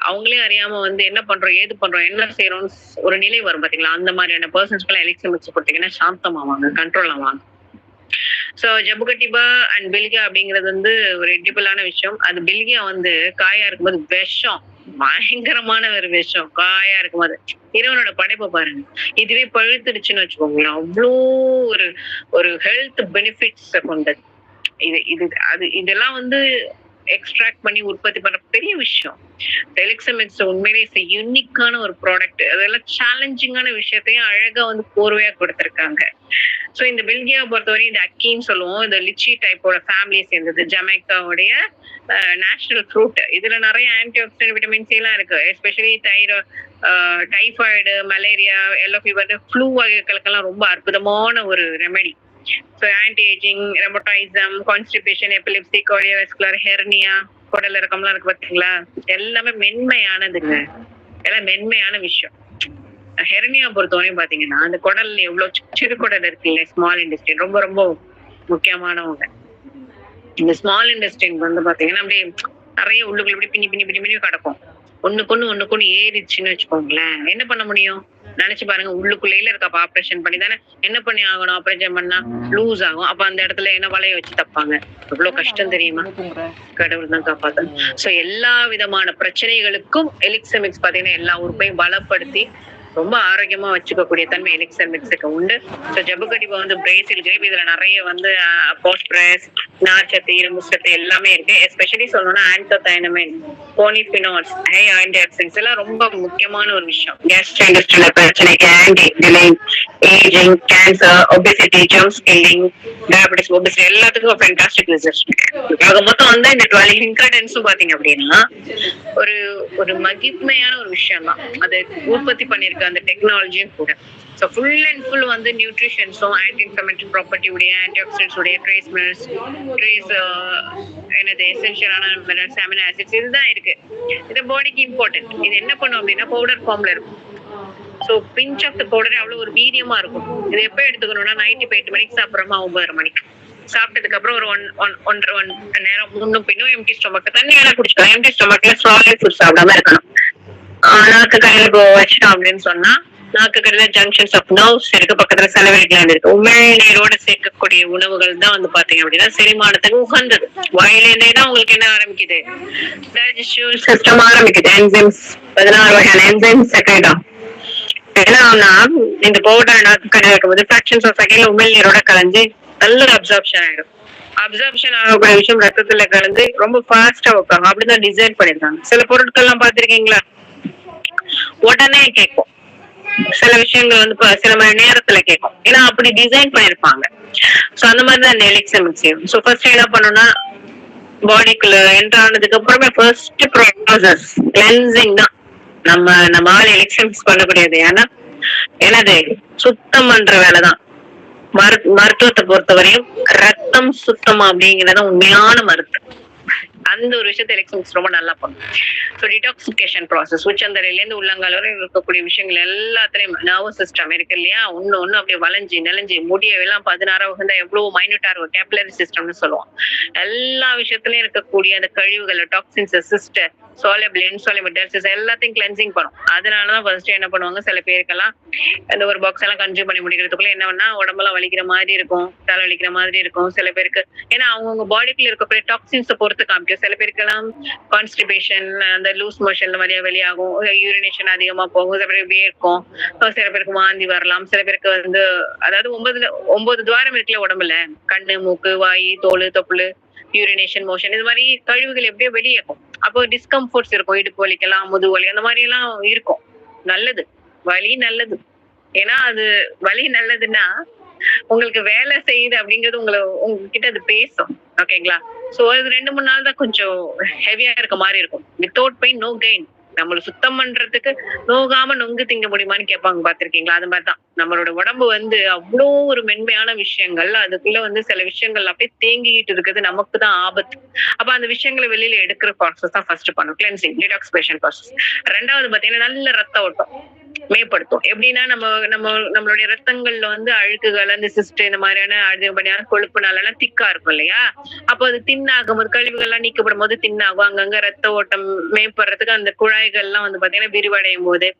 அவங்களே அறியாம வந்து என்ன பண்றோம், ஏது பண்றோம், என்ன செய்யறோம்னு ஒரு நிலை வரும் பாத்தீங்களா. அந்த மாதிரியான பர்சன்ஸ்க்கு எலிக்ஸமிக்ஸ் கொடுத்தீங்கன்னா சாந்தம் ஆவாங்க, கண்ட்ரோல் ஆவாங்க. சோ ஜபுகட்டிபா அண்ட் பில்கியா அப்படிங்கிறது வந்து ஒரு எடிபிளான விஷயம். அது பில்கியா வந்து காயா இருக்கும்போது விஷம், பயங்கரமான ஒரு விஷம் காயா இருக்கும்போது. இறைவனோட படைப்பை பாருங்க. இதுவே பழுத்துடுச்சுன்னு வச்சுக்கோங்களேன், அவ்வளோ ஒரு ஒரு ஹெல்த் பெனிஃபிட்ஸ் கொண்டது. இதெல்லாம் வந்து எக்ஸ்ட்ராக்ட் பண்ணி உற்பத்தி பண்ற பெரிய விஷயம். எலிக்ஸமிக்ஸ் உண்மையிலே யூனிக்கான ஒரு ப்ராடக்ட். அதெல்லாம் சேலஞ்சிங்கான விஷயத்தையும் அழகா வந்து கோர்வையா கொடுத்திருக்காங்க. சோ இந்த பில்கியா பொறுத்தவரை இந்த அக்கின்னு சொல்லுவோம், இந்த லிச்சி டைப்போட ஃபேமிலியை சேர்ந்தது. ஜமைக்காவுடைய நேஷனல் ஃப்ரூட். இதுல நிறைய ஆன்டி ஆக்சிடென்ட், விட்டமின் சி எல்லாம் இருக்கு. Especially typhoid, malaria, yellow fever, flu வகைகளுக்கெல்லாம் ரொம்ப அற்புதமான ஒரு remedy. So anti-aging, rheumatism, constipation, epilepsy, cardiovascular, hernia, குடல் இறக்கம்லாம் இருக்கு பாத்தீங்களா, எல்லாமே மென்மையானதுங்க. எல்லாம் மென்மையான விஷயம். ஹெர்னியா பொறுத்தவரையும் பாத்தீங்கன்னா அந்த குடல்ல எவ்வளவு சிறு குடல் இருக்குல்ல, ஸ்மால் இன்டெஸ்டைன் ரொம்ப ரொம்ப முக்கியமானவங்க. இந்த ஸ்மால் இன்டெஸ்டைன் வந்து பாத்தீங்கன்னா அப்படியே நிறைய உள்ளுக்குள்ள இப்படி பின்னி பின்னி பின்னி பின்னி கிடக்கும். ஒண்ணுக்கு ஒண்ணு ஏறிடுச்சுன்னு வச்சுக்கோங்களேன், என்ன பண்ண முடியும்? நினைச்சு பாருங்க, உள்ளுக்குள்ளேயில இருக்க ஆபரேஷன் பண்ணி தானே என்ன பண்ணி ஆகணும்? ஆபரேஷன் பண்ணா லூஸ் ஆகும். அப்ப அந்த இடத்துல என்ன வளைய வச்சு தப்பாங்க. எவ்வளவு கஷ்டம் தெரியுமா? கடவுள் தான் காப்பாத்தணும். சோ எல்லா விதமான பிரச்சனைகளுக்கும் எலிக்சமிக்ஸ் பாத்தீங்கன்னா எல்லா உறுப்பையும் பலப்படுத்தி ரொம்ப ஆரோக்கியமா வச்சுக்கக்கூடிய தன்மை எலிக்சர் மிக்ஸுக்கு உண்டு. ஸோ ஜபுகடிப்பா வந்து பிரேசில் கிரேப் இதுல நிறைய வந்து போஸ்ட்ரஸ், நார்ச்சத்து, இரும்பு சத்து எல்லாமே இருக்கு. எஸ்பெஷலி சொல்லணும்னா ஆன்தோசைனமைன், போனிஃபினால்ஸ், ஹை ஆன்டிஆக்சிடன்ட்ஸ் எல்லாம் ரொம்ப முக்கியமான ஒரு விஷயம். கேஸ்ட்ரோஇன்டெஸ்டைனல் பிரச்சனைக்கு ஆன்டி டிலைங், ageing, cancer, obesity, germ killing, diabetes, obesity எல்லாத்துக்கும் ஃபேண்டாஸ்டிக் ரிசர்ச். ஆக மொத்தம் வந்து இந்த 12 இன்கிரிடியன்ட்ஸும் பாத்தீங்க அப்படின்னா ஒரு ஒரு மகிமையான ஒரு விஷயம் தான். அது உற்பத்தி பண்ணிருக்க அந்த டெக்னாலஜியும் கூட. ஸோ ஃபுல் அண்ட் ஃபுல் வந்து நியூட்ரிஷன்ஸும் ஆன்டி இன்ஃப்ளமேட்டரி ப்ராப்பர்ட்டி உடைய, ஆன்டி ஆக்சிடென்ட்ஸ் உடைய, ட்ரேஸ் மினரல்ஸ், ட்ரேஸ் என்னது எசென்ஷியலான மினரல்ஸ், அமினோ ஆசிட்ஸ் இதுதான் இருக்கு. இது பாடிக்கு இம்பார்ட்டன்ட். இது என்ன பண்ணும் அப்படின்னா பவுடர் ஃபார்ம்ல இருக்கும். So pinch of the powder அவ்வளவு ஒரு வீரியமா இருக்கும். இது எப்போ எடுத்துக்கணும்னா நைட்டு 8 மணிக்கு சாப்பிட்றோமா 9 மணிக்கு சாப்பிட்டதுக்கு அப்புறம் ஒரு ஒன்றரை நேரம் முன்னும் பின்னும் எம்டி ஸ்டொமக் தண்ணி எல்லாம் குடிச்சிக்கலாம். எம்டி ஸ்டொமக்ல சாலிட் ஃபுட் சாப்பிடாம இருக்கணும். நாக்கு கடையில வச்சிட்டோம் அப்படின்னு சொன்னா நாக்கு கடையில ஜங்ஷன்ஸ் ஆஃப் நர்வ்ஸ் இருக்கு, பக்கத்துல சலவரி கிளாண்ட் இருக்கு. உமிழ்நீரோட சேர்க்கக்கூடிய உணவுகள் தான் வந்து பாத்தீங்க அப்படின்னா செரிமானத்துக்கு உகந்தது. வாயிலேருந்தே தான் உங்களுக்கு என்ன ஆரம்பிக்குது, டைஜஸ்டிவ் சிஸ்டம் ஆரம்பிக்குது. என்சைம்ஸ் 16 வகையான என்சைம்ஸ் செக்ரேட் ஆகும். என்னன்னா இந்த பவுடர் நாக்கு கடையில் இருக்கும்போது ஃபிராக்ஷன்ஸ் ஆஃப் செகண்ட்ல உமிழ்நீரோட கலந்து நல்ல அப்சார்ப்ஷன் ஆயிடும். அப்சார்ப்ஷன் ஆகக்கூடிய விஷயம் ரத்தத்துல கலந்து ரொம்ப ஃபாஸ்டா வைப்பாங்க. அப்படிதான் டிசைன் பண்ணிருக்காங்க. சில பொருட்கள் எல்லாம் பாத்திருக்கீங்களா, உடனே கேட்கும். சில விஷயங்கள் வந்து சில மணி நேரத்துல கேட்கும். ஏன்னா அப்படி டிசைன் பண்ணிருப்பாங்க. சோ அந்த மாதிரிதான் இந்த எலிக்சர் மிக்ஸிங். சோ ஃபர்ஸ்ட் என்ன பண்ணணும்னா பாடிக்குள்ள என்டர் ஆனதுக்கு அப்புறமே ஃபர்ஸ்ட் ப்ராசஸ் கிளென்சிங் தான். நம்ம ஆள் எலிக்சர் மிக்ஸ் பண்ணக்கூடியது. ஏன்னா என்னது சுத்தம் பண்ற வேலைதான். மருத்துவத்தை பொறுத்தவரையும் ரத்தம் சுத்தம் அப்படிங்கறத உண்மையான மருத்துவம். அந்த ஒரு விஷயத்தை எலக்ட்ரானிக்ஸ் ரொம்ப நல்லா பண்ணும். ஸோ டிடாக்சிகேஷன் ப்ராசஸ் உச்சந்தலையில இருந்து உள்ளங்கால் வரை இருக்கக்கூடிய விஷயங்கள் எல்லாத்துலயும் நர்வஸ் சிஸ்டம் இருக்கு இல்லையா, ஒண்ணு அப்படியே வளைஞ்சு நெளிஞ்சு முடியெல்லாம் 16 வகுந்தா எவ்வளவு மைனூட்டா இருக்கும், கேப்லரி சிஸ்டம்னு சொல்லுவோம். எல்லா விஷயத்துலயும் இருக்கக்கூடிய அந்த கழிவுகள், டாக்ஸின்ஸ், சிஸ்டர், சோலபிள், இன்சோலபிள் டெல்சிஸ் எல்லாத்தையும் கிளென்சிங் பண்ணும். அதனாலதான் ஃபர்ஸ்ட் என்ன பண்ணுவாங்க, சில பேருக்கெல்லாம் அந்த ஒரு பாக்ஸ் எல்லாம் கன்சியூம் பண்ணி முடிக்கிறதுக்குள்ள என்ன பண்ணா உடம்பெல்லாம் வலிக்கிற மாதிரி இருக்கும், தலை வலிக்கிற மாதிரி இருக்கும். சில பேருக்கு ஏன்னா அவங்கவுங்க பாடிக்குள்ள இருக்கக்கூடிய டாக்ஸின்ஸை பொறுத்து காமிக்கும். சில பேருக்கெல்லாம் கான்ஸ்டிபேஷன், அந்த லூஸ் மோஷன்ல வழியா வெளியாகும், யூரினேஷன் அதிகமா போகும், சில பேருக்கு வேர்க்கும், சில பேருக்கு வாந்தி வரலாம், சில பேருக்கு வந்து அதாவது 9 துவாரம் இருக்குல்ல உடம்புல, கண்ணு, மூக்கு, வாய், தோல், தொப்புளு, யூரினேஷன், மோஷன், இது மாதிரி கழிவுகள் எப்படியோ வெளியேக்கும். அப்போ டிஸ்கம்ஃபோர்ட்ஸ் இருக்கும், இடுப்பு வலிக்கலாம், முதுகு வலி, அந்த மாதிரி எல்லாம் இருக்கும். நல்லது, வலி நல்லது. ஏன்னா அது வலி நல்லதுன்னா உங்களுக்கு வேலை செய்யுது அப்படிங்கிறது உங்ககிட்ட அது பேசும். ஓகேங்களா? சோ அது 2-3 நாள் தான் கொஞ்சம் ஹெவியா இருக்க மாதிரி இருக்கும். Without pain no gain. நம்மள சுத்தம் பண்றதுக்கு நோகாம நொங்கு திங்க முடியுமான்னு கேட்பாங்க, பாத்திருக்கீங்களா? அது மாதிரிதான் நம்மளோட உடம்பு வந்து அவ்வளோ ஒரு மென்மையான விஷயங்கள், அதுக்குள்ள வந்து சில விஷயங்கள் அப்படியே தேங்கிட்டு இருக்குது, நமக்கு தான் ஆபத்து. அப்ப அந்த விஷயங்களை வெளியில எடுக்கிற ப்ராசஸ் தான் ஃபர்ஸ்ட் பண்ணும், கிளென்சிங், டிடாக்சிஃபிகேஷன் ப்ராசஸ். ரெண்டாவது பாத்தீங்கன்னா நல்ல ரத்த ஓட்டம் மேம்படுத்தும். எப்படின்னா நம்மளுடைய ரத்தங்கள்ல வந்து அழுக்குகள், அந்த சிஸ்ட், இந்த மாதிரியான அதிகப்படியான கொழுப்புனால எல்லாம் திக்கா இருக்கும் இல்லையா? அப்போ அது தின்னாகும் போது, கழிவுகள் எல்லாம் நீக்கப்படும் போது தின்னாகும். அங்கங்க ரத்த ஓட்டம் மேம்படுறதுக்கு அந்த குழாய்கள் எல்லாம் வந்து பாத்தீங்கன்னா விரிவடையும் போது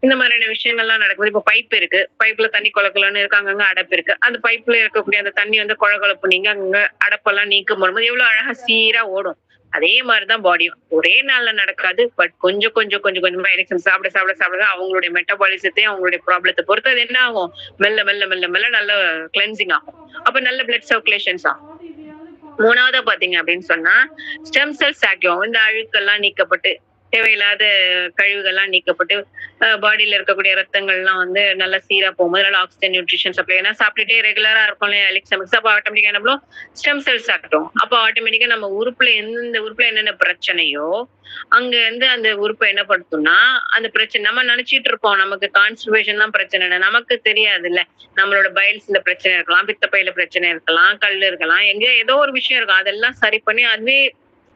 இந்த மாதிரியான விஷயங்கள்லாம் நடக்குது. இப்போ பைப் இருக்கு, பைப்ல தண்ணி கொலக்கலன்னு இருக்கு, அங்கங்க அடப்பு இருக்கு. அந்த பைப்ல இருக்கக்கூடிய அந்த தண்ணி வந்து கொழகொழப்பு நீங்க அங்க அடப்பெல்லாம் நீக்கம் போது எவ்வளவு அழகா சீரா ஓடும். அதே மாதிரிதான் பாடியும் ஒரே நாள்ல நடக்காது. பட் கொஞ்சம் கொஞ்சமா எலக்ஷன் சாப்பிட சாப்பிட சாப்பிட அவங்களுடைய மெட்டபாலிசத்தையும் அவங்களுடைய ப்ராப்ளத்தை பொறுத்து அது என்ன ஆகும், மெல்ல மெல்ல மெல்ல மெல்ல நல்ல கிளென்சிங் ஆகும். அப்ப நல்ல பிளட் சர்க்குலேஷன்ஸ் ஆகும். மூணாவதா பாத்தீங்க அப்படின்னு சொன்னா ஸ்டெம் செல்ஸ் ஆக்டிவ், இந்த அழுக்கெல்லாம் நீக்கப்பட்டு தேவையில்லாத கழிவுகள்லாம் நீக்கப்பட்டு பாடியில இருக்கக்கூடிய ரத்தங்கள்லாம் வந்து நல்லா சீரா போகும்போது நல்லா ஆக்சிஜன், நியூட்ரிஷன் சப்ளை. ஏன்னா சாப்பிட்டுட்டே ரெகுலரா இருக்கும் எலிக்சமிக்ஸ். அப்போ ஆட்டோமேட்டிக்கா என்ன பண்ணும், ஸ்டெம் செல்ஸ் ஆகட்டும். அப்போ ஆட்டோமேட்டிக்கா நம்ம உறுப்புல எந்தெந்த உறுப்புல என்னென்ன பிரச்சனையோ அங்க வந்து அந்த உறுப்பை என்ன படுத்தும்னா அந்த பிரச்சனை நம்ம நினைச்சிட்டு இருப்போம் நமக்கு கான்ஸ்டிபேஷன் தான் பிரச்சனை, நமக்கு தெரியாது இல்ல. நம்மளோட பைல்ஸ்ல பிரச்சனை இருக்கலாம், பித்தப்பையில பிரச்சனை இருக்கலாம், கல் இருக்கலாம், எங்க ஏதோ ஒரு விஷயம் இருக்கும். அதெல்லாம் சரி பண்ணி அதுவே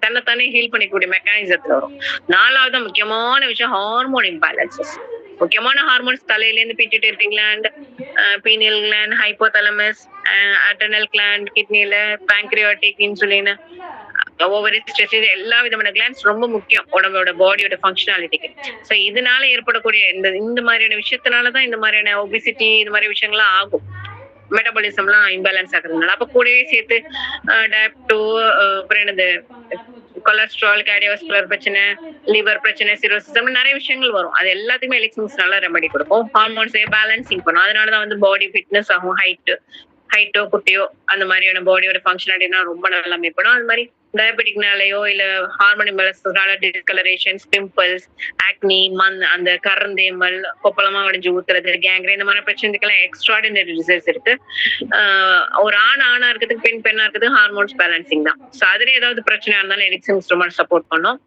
தன்னைத்தானே ஹீல் பண்ணிக்கூடிய மெக்கானிசத்துல வரும். 4வது முக்கியமான விஷயம் ஹார்மோன் இம்பேலன்சஸ். முக்கியமான ஹார்மோன்ஸ் தலையில இருந்து pituitary gland, pineal gland, hypothalamus, adrenal gland, கிட்னில பான்கிரியாட்டிக், இன்சுலின், ஓவரி, ஸ்ட்ரெஸ், இது எல்லா விதமான கிளாண்ட்ஸ் ரொம்ப முக்கியம் உடம்போட பாடியோட ஃபங்க்ஷனாலிட்டிக்கு. ஸோ இதனால ஏற்படக்கூடிய இந்த மாதிரியான விஷயத்தினாலதான் இந்த மாதிரியான ஒபிசிட்டி இந்த மாதிரி விஷயங்கள்லாம் ஆகும். மெட்டபாலிசம்லாம் இம்பேலன்ஸ் ஆகுறதுனால. அப்ப கூடவே சேர்த்து டயப்டோ, அப்புறம் என்னது கொலஸ்ட்ரால், கார்டியோவாஸ்குலர் பிரச்சனை, லிவர் பிரச்சனை, சிரோசிஸ், அப்படி நிறைய விஷயங்கள் வரும். அது எல்லாத்துக்குமே எலிக்ஸ் நல்லா ரெமெடி கொடுக்கும். ஹார்மோன்ஸே பேலன்சிங் பண்ணும். அதனாலதான் வந்து பாடி ஃபிட்னஸ் ஆகும். ஹைட்டோ குட்டியோ அந்த மாதிரியான பாடியோட ஃபங்க்ஷனாலிட்டினா ரொம்ப நல்லா மேம்படும். அது மாதிரி டயபெட்டிக்னாலயோ இல்ல ஹார்மோன் இம்பேலன்ஸ்னால டிஸ்கலரேஷன்ஸ், பிம்பிள்ஸ், ஆக்னி, அந்த கருந்தேமல், கொப்பளமா வடிஞ்சு ஊத்துறது, கேங்க்ரீன், இந்த மாதிரி பிரச்சனைக்கெல்லாம் எக்ஸ்ட்ராடினரி ரிசல்ட்ஸ் இருக்கு. ஒரு ஆணா இருக்கிறதுக்கு பெண்ணா இருக்கிறதுக்கு ஹார்மோன்ஸ் பேலன்சிங் தான். ஸோ அதுல ஏதாவது பிரச்சனையா இருந்தாலும் எலிக்ஸ் இன்ஸ்ட்ருமெண்ட் சப்போர்ட் பண்ணும்.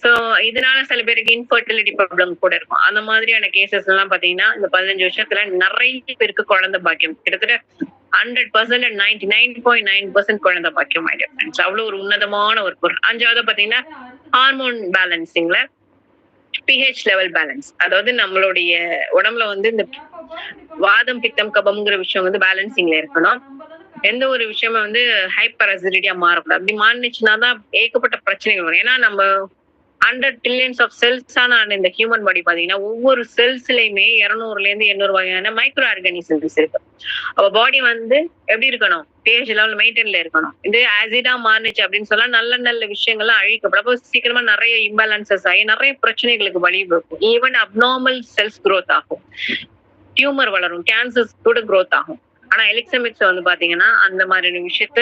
ஸோ இதனால சில பேருக்கு இன்ஃபர்டிலிட்டி ப்ராப்ளம் கூட இருக்கும். அந்த மாதிரியான கேசஸ் எல்லாம் பாத்தீங்கன்னா இந்த 15 வருஷத்துல நிறைய பேருக்கு குழந்தை பாக்கியம் கிட்டத்தட்ட 100% 99.9% குழந்தை பாக்கியம் ஆயிடுச்சு. அவ்வளவு ஒரு உன்னதமான ஒரு பொருள். 5வது பாத்தீங்கன்னா ஹார்மோன் பேலன்சிங்ல பிஹெச் லெவல் பேலன்ஸ். அதாவது நம்மளுடைய உடம்புல வந்து இந்த வாதம், பித்தம், கபம்ங்கிற விஷயம் வந்து பேலன்சிங்ல இருக்கணும். எந்த ஒரு விஷயமும் வந்து ஹைப்பர் அசிடிட்டியா மாறக்கூடாது. அப்படி மாறினுச்சுன்னா தான் ஏகப்பட்ட பிரச்சனைகள் வரும். ஏன்னா நம்ம 100 trillions of cells ஆன இந்த ஹியூமன் பாடி பாத்தீங்கன்னா ஒவ்வொரு செல்ஸ்லயுமே 200ல இருந்து 800 வகையான மைக்ரோ ஆர்கானிசம்ஸ் இருக்கு. அப்ப பாடி வந்து எப்படி இருக்கணும்? பிஹெச் லெவல் மெயின்டைன்ல இருக்கணும். இது ஆசிடா மாறுச்சு அப்படின்னு சொன்னா நல்ல நல்ல விஷயங்கள்லாம் அழிக்கப்படும். அப்போ சீக்கிரமா நிறைய இம்பேலன்சஸ் ஆகி நிறைய பிரச்சனைகளுக்கு வழிவகுக்கும். ஈவன் அப்நார்மல் செல்ஸ் growth ஆகும், டியூமர் வளரும், கேன்சர்ஸ் கூட growth ஆகும். ஆனா எலிக்ஸமிக்ஸ் வந்து பாத்தீங்கன்னா அந்த மாதிரியான விஷயத்த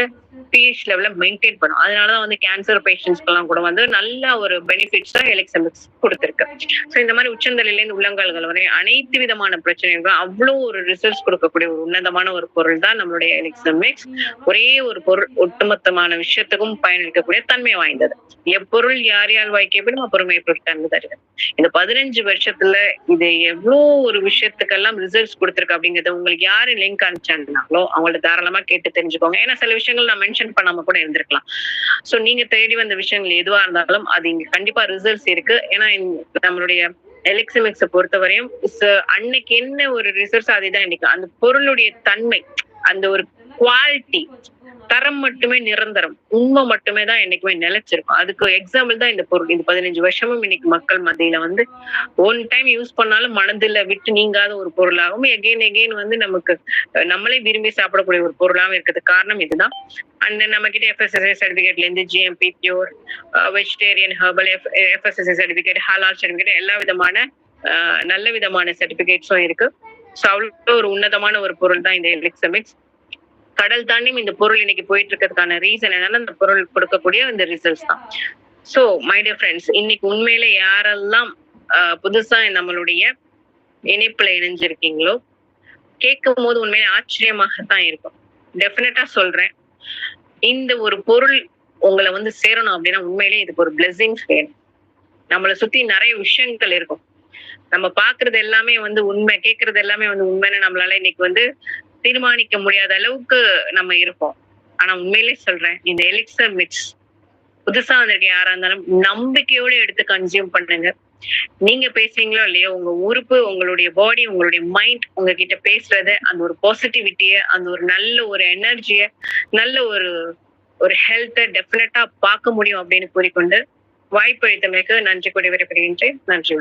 பிஹெச் லெவல்ல மெயின்டைன் பண்ணும். அதனாலதான் வந்து கேன்சர் பேஷண்ட்ஸ்க்கு எல்லாம் கூட வந்து நல்ல ஒரு பெனிஃபிட்ஸ் தான் எலிக்ஸமிக்ஸ் கொடுத்திருக்கு. ஸோ இந்த மாதிரி உச்சந்தலையில இருந்து உள்ளங்கால்கள் வரை அனைத்து விதமான பிரச்சனைகளும் அவ்வளவு ஒரு ரிசல்ட்ஸ் கொடுக்கக்கூடிய ஒரு உன்னதமான ஒரு பொருள் தான் நம்மளுடைய எலிக்ஸமிக்ஸ். ஒரே ஒரு பொருள் ஒட்டுமொத்தமான விஷயத்துக்கும் பயனளிக்கக்கூடிய தன்மை வாய்ந்தது. எப்பொருள் யார் யார் வாய்க்கப்படும் அப்பொருமை பொருட்கள் தருது. இந்த 15 வருஷத்துல இது எவ்வளவு ஒரு விஷயத்துக்கெல்லாம் ரிசல்ட்ஸ் கொடுத்திருக்கு அப்படிங்கறது உங்களுக்கு யாரு லிங்க் அனுப்பிச்சாங்களோ அவங்கள்ட்ட தாராளமா கேட்டு தெரிஞ்சுக்கோங்க. ஏன்னா சில விஷயங்கள் நான் மென்ஷன் பண்ணாம கூட இருந்திருக்கலாம். சோ நீங்க தேடி வந்த விஷயங்கள் எதுவா இருந்தாலும் அது இங்க கண்டிப்பா ரிசல்ட்ஸ் இருக்கு. ஏன்னா நம்மளுடைய எலிக்ஸமிக்ஸை பொறுத்தவரையும் அன்னைக்கு என்ன ஒரு ரிசல்ட்ஸ் அதுதான் இன்னைக்கு அந்த பொருளுடைய தன்மை, அந்த ஒரு குவாலிட்டி, தரம் மட்டுமே நிரந்தரம், உண்மை மட்டுமே தான் என்னைக்குமே நிலைச்சிருக்கும். அதுக்கு எக்ஸாம்பிள் தான் இந்த பொருள். இந்த 15 வருஷமும் இன்னைக்கு மக்கள் மத்தியில வந்து ஒன் டைம் யூஸ் பண்ணாலும் மனதில விட்டு நீங்காத ஒரு பொருளாகவும் எகெயின் வந்து நமக்கு நம்மளே விரும்பி சாப்பிடக்கூடிய ஒரு பொருளாகவும் இருக்கிறதுக்கு காரணம் இதுதான். அண்ட் நம்ம கிட்ட FSSAI சர்டிபிகேட்ல இருந்து GMP pure, vegetarian, herbal, FSSAI certificate, ஹலால் சர்டிபிகேட், எல்லா விதமான நல்ல விதமான சர்டிபிகேட்ஸும் இருக்கு. ஸோ அவ்வளவு ஒரு உன்னதமான ஒரு பொருள் தான் இந்த எலிக்ஸமிக்ஸ். கடல் தாண்டியும் இந்த பொருள் இன்னைக்கு போயிட்டு இருக்கிறதுக்கான ரீசன் என்னன்னா இந்த பொருள் கொடுக்கக்கூடிய இந்த ரிசல்ட்ஸ் தான். சோ மை டியர் ஃப்ரெண்ட்ஸ், இன்னைக்கு உண்மையில யாரெல்லாம் புதுசா நம்மளுடைய இணைப்புல இணைஞ்சிருக்கீங்களோ கேட்கும் போது உண்மையில ஆச்சரியமாகத்தான் இருக்கும். டெஃபினட்டா சொல்றேன், இந்த ஒரு பொருள் உங்களை வந்து சேரணும் அப்படின்னா உண்மையிலே இதுக்கு ஒரு பிளெஸிங்ஸ் வேணும். நம்மளை சுத்தி நிறைய விஷயங்கள் இருக்கும். நம்ம பாக்குறது எல்லாமே வந்து உண்மை, கேட்கறது எல்லாமே வந்து உண்மைன்னு நம்மளால இன்னைக்கு வந்து தீர்மானிக்க முடியாத அளவுக்கு நம்ம இருப்போம். ஆனா உண்மையிலே சொல்றேன், இந்த எலிக்ஸர் மிக்ஸ் புதுசா வந்திருக்க யாரா இருந்தாலும் நம்பிக்கையோட எடுத்து கன்சியூம் பண்ணுங்க. நீங்க பேசுறீங்களோ இல்லையோ உங்க உறுப்பு, உங்களுடைய பாடி, உங்களுடைய மைண்ட் உங்ககிட்ட பேசுறத, அந்த ஒரு பாசிட்டிவிட்டிய, அந்த ஒரு நல்ல ஒரு எனர்ஜிய, நல்ல ஒரு ஹெல்த்தை டெஃபினட்டா பார்க்க முடியும் அப்படின்னு கூறிக்கொண்டு வாய்ப்பு அளித்தமைக்கு நன்றி கூறி விடைபெறுகின்றேன். நன்றி.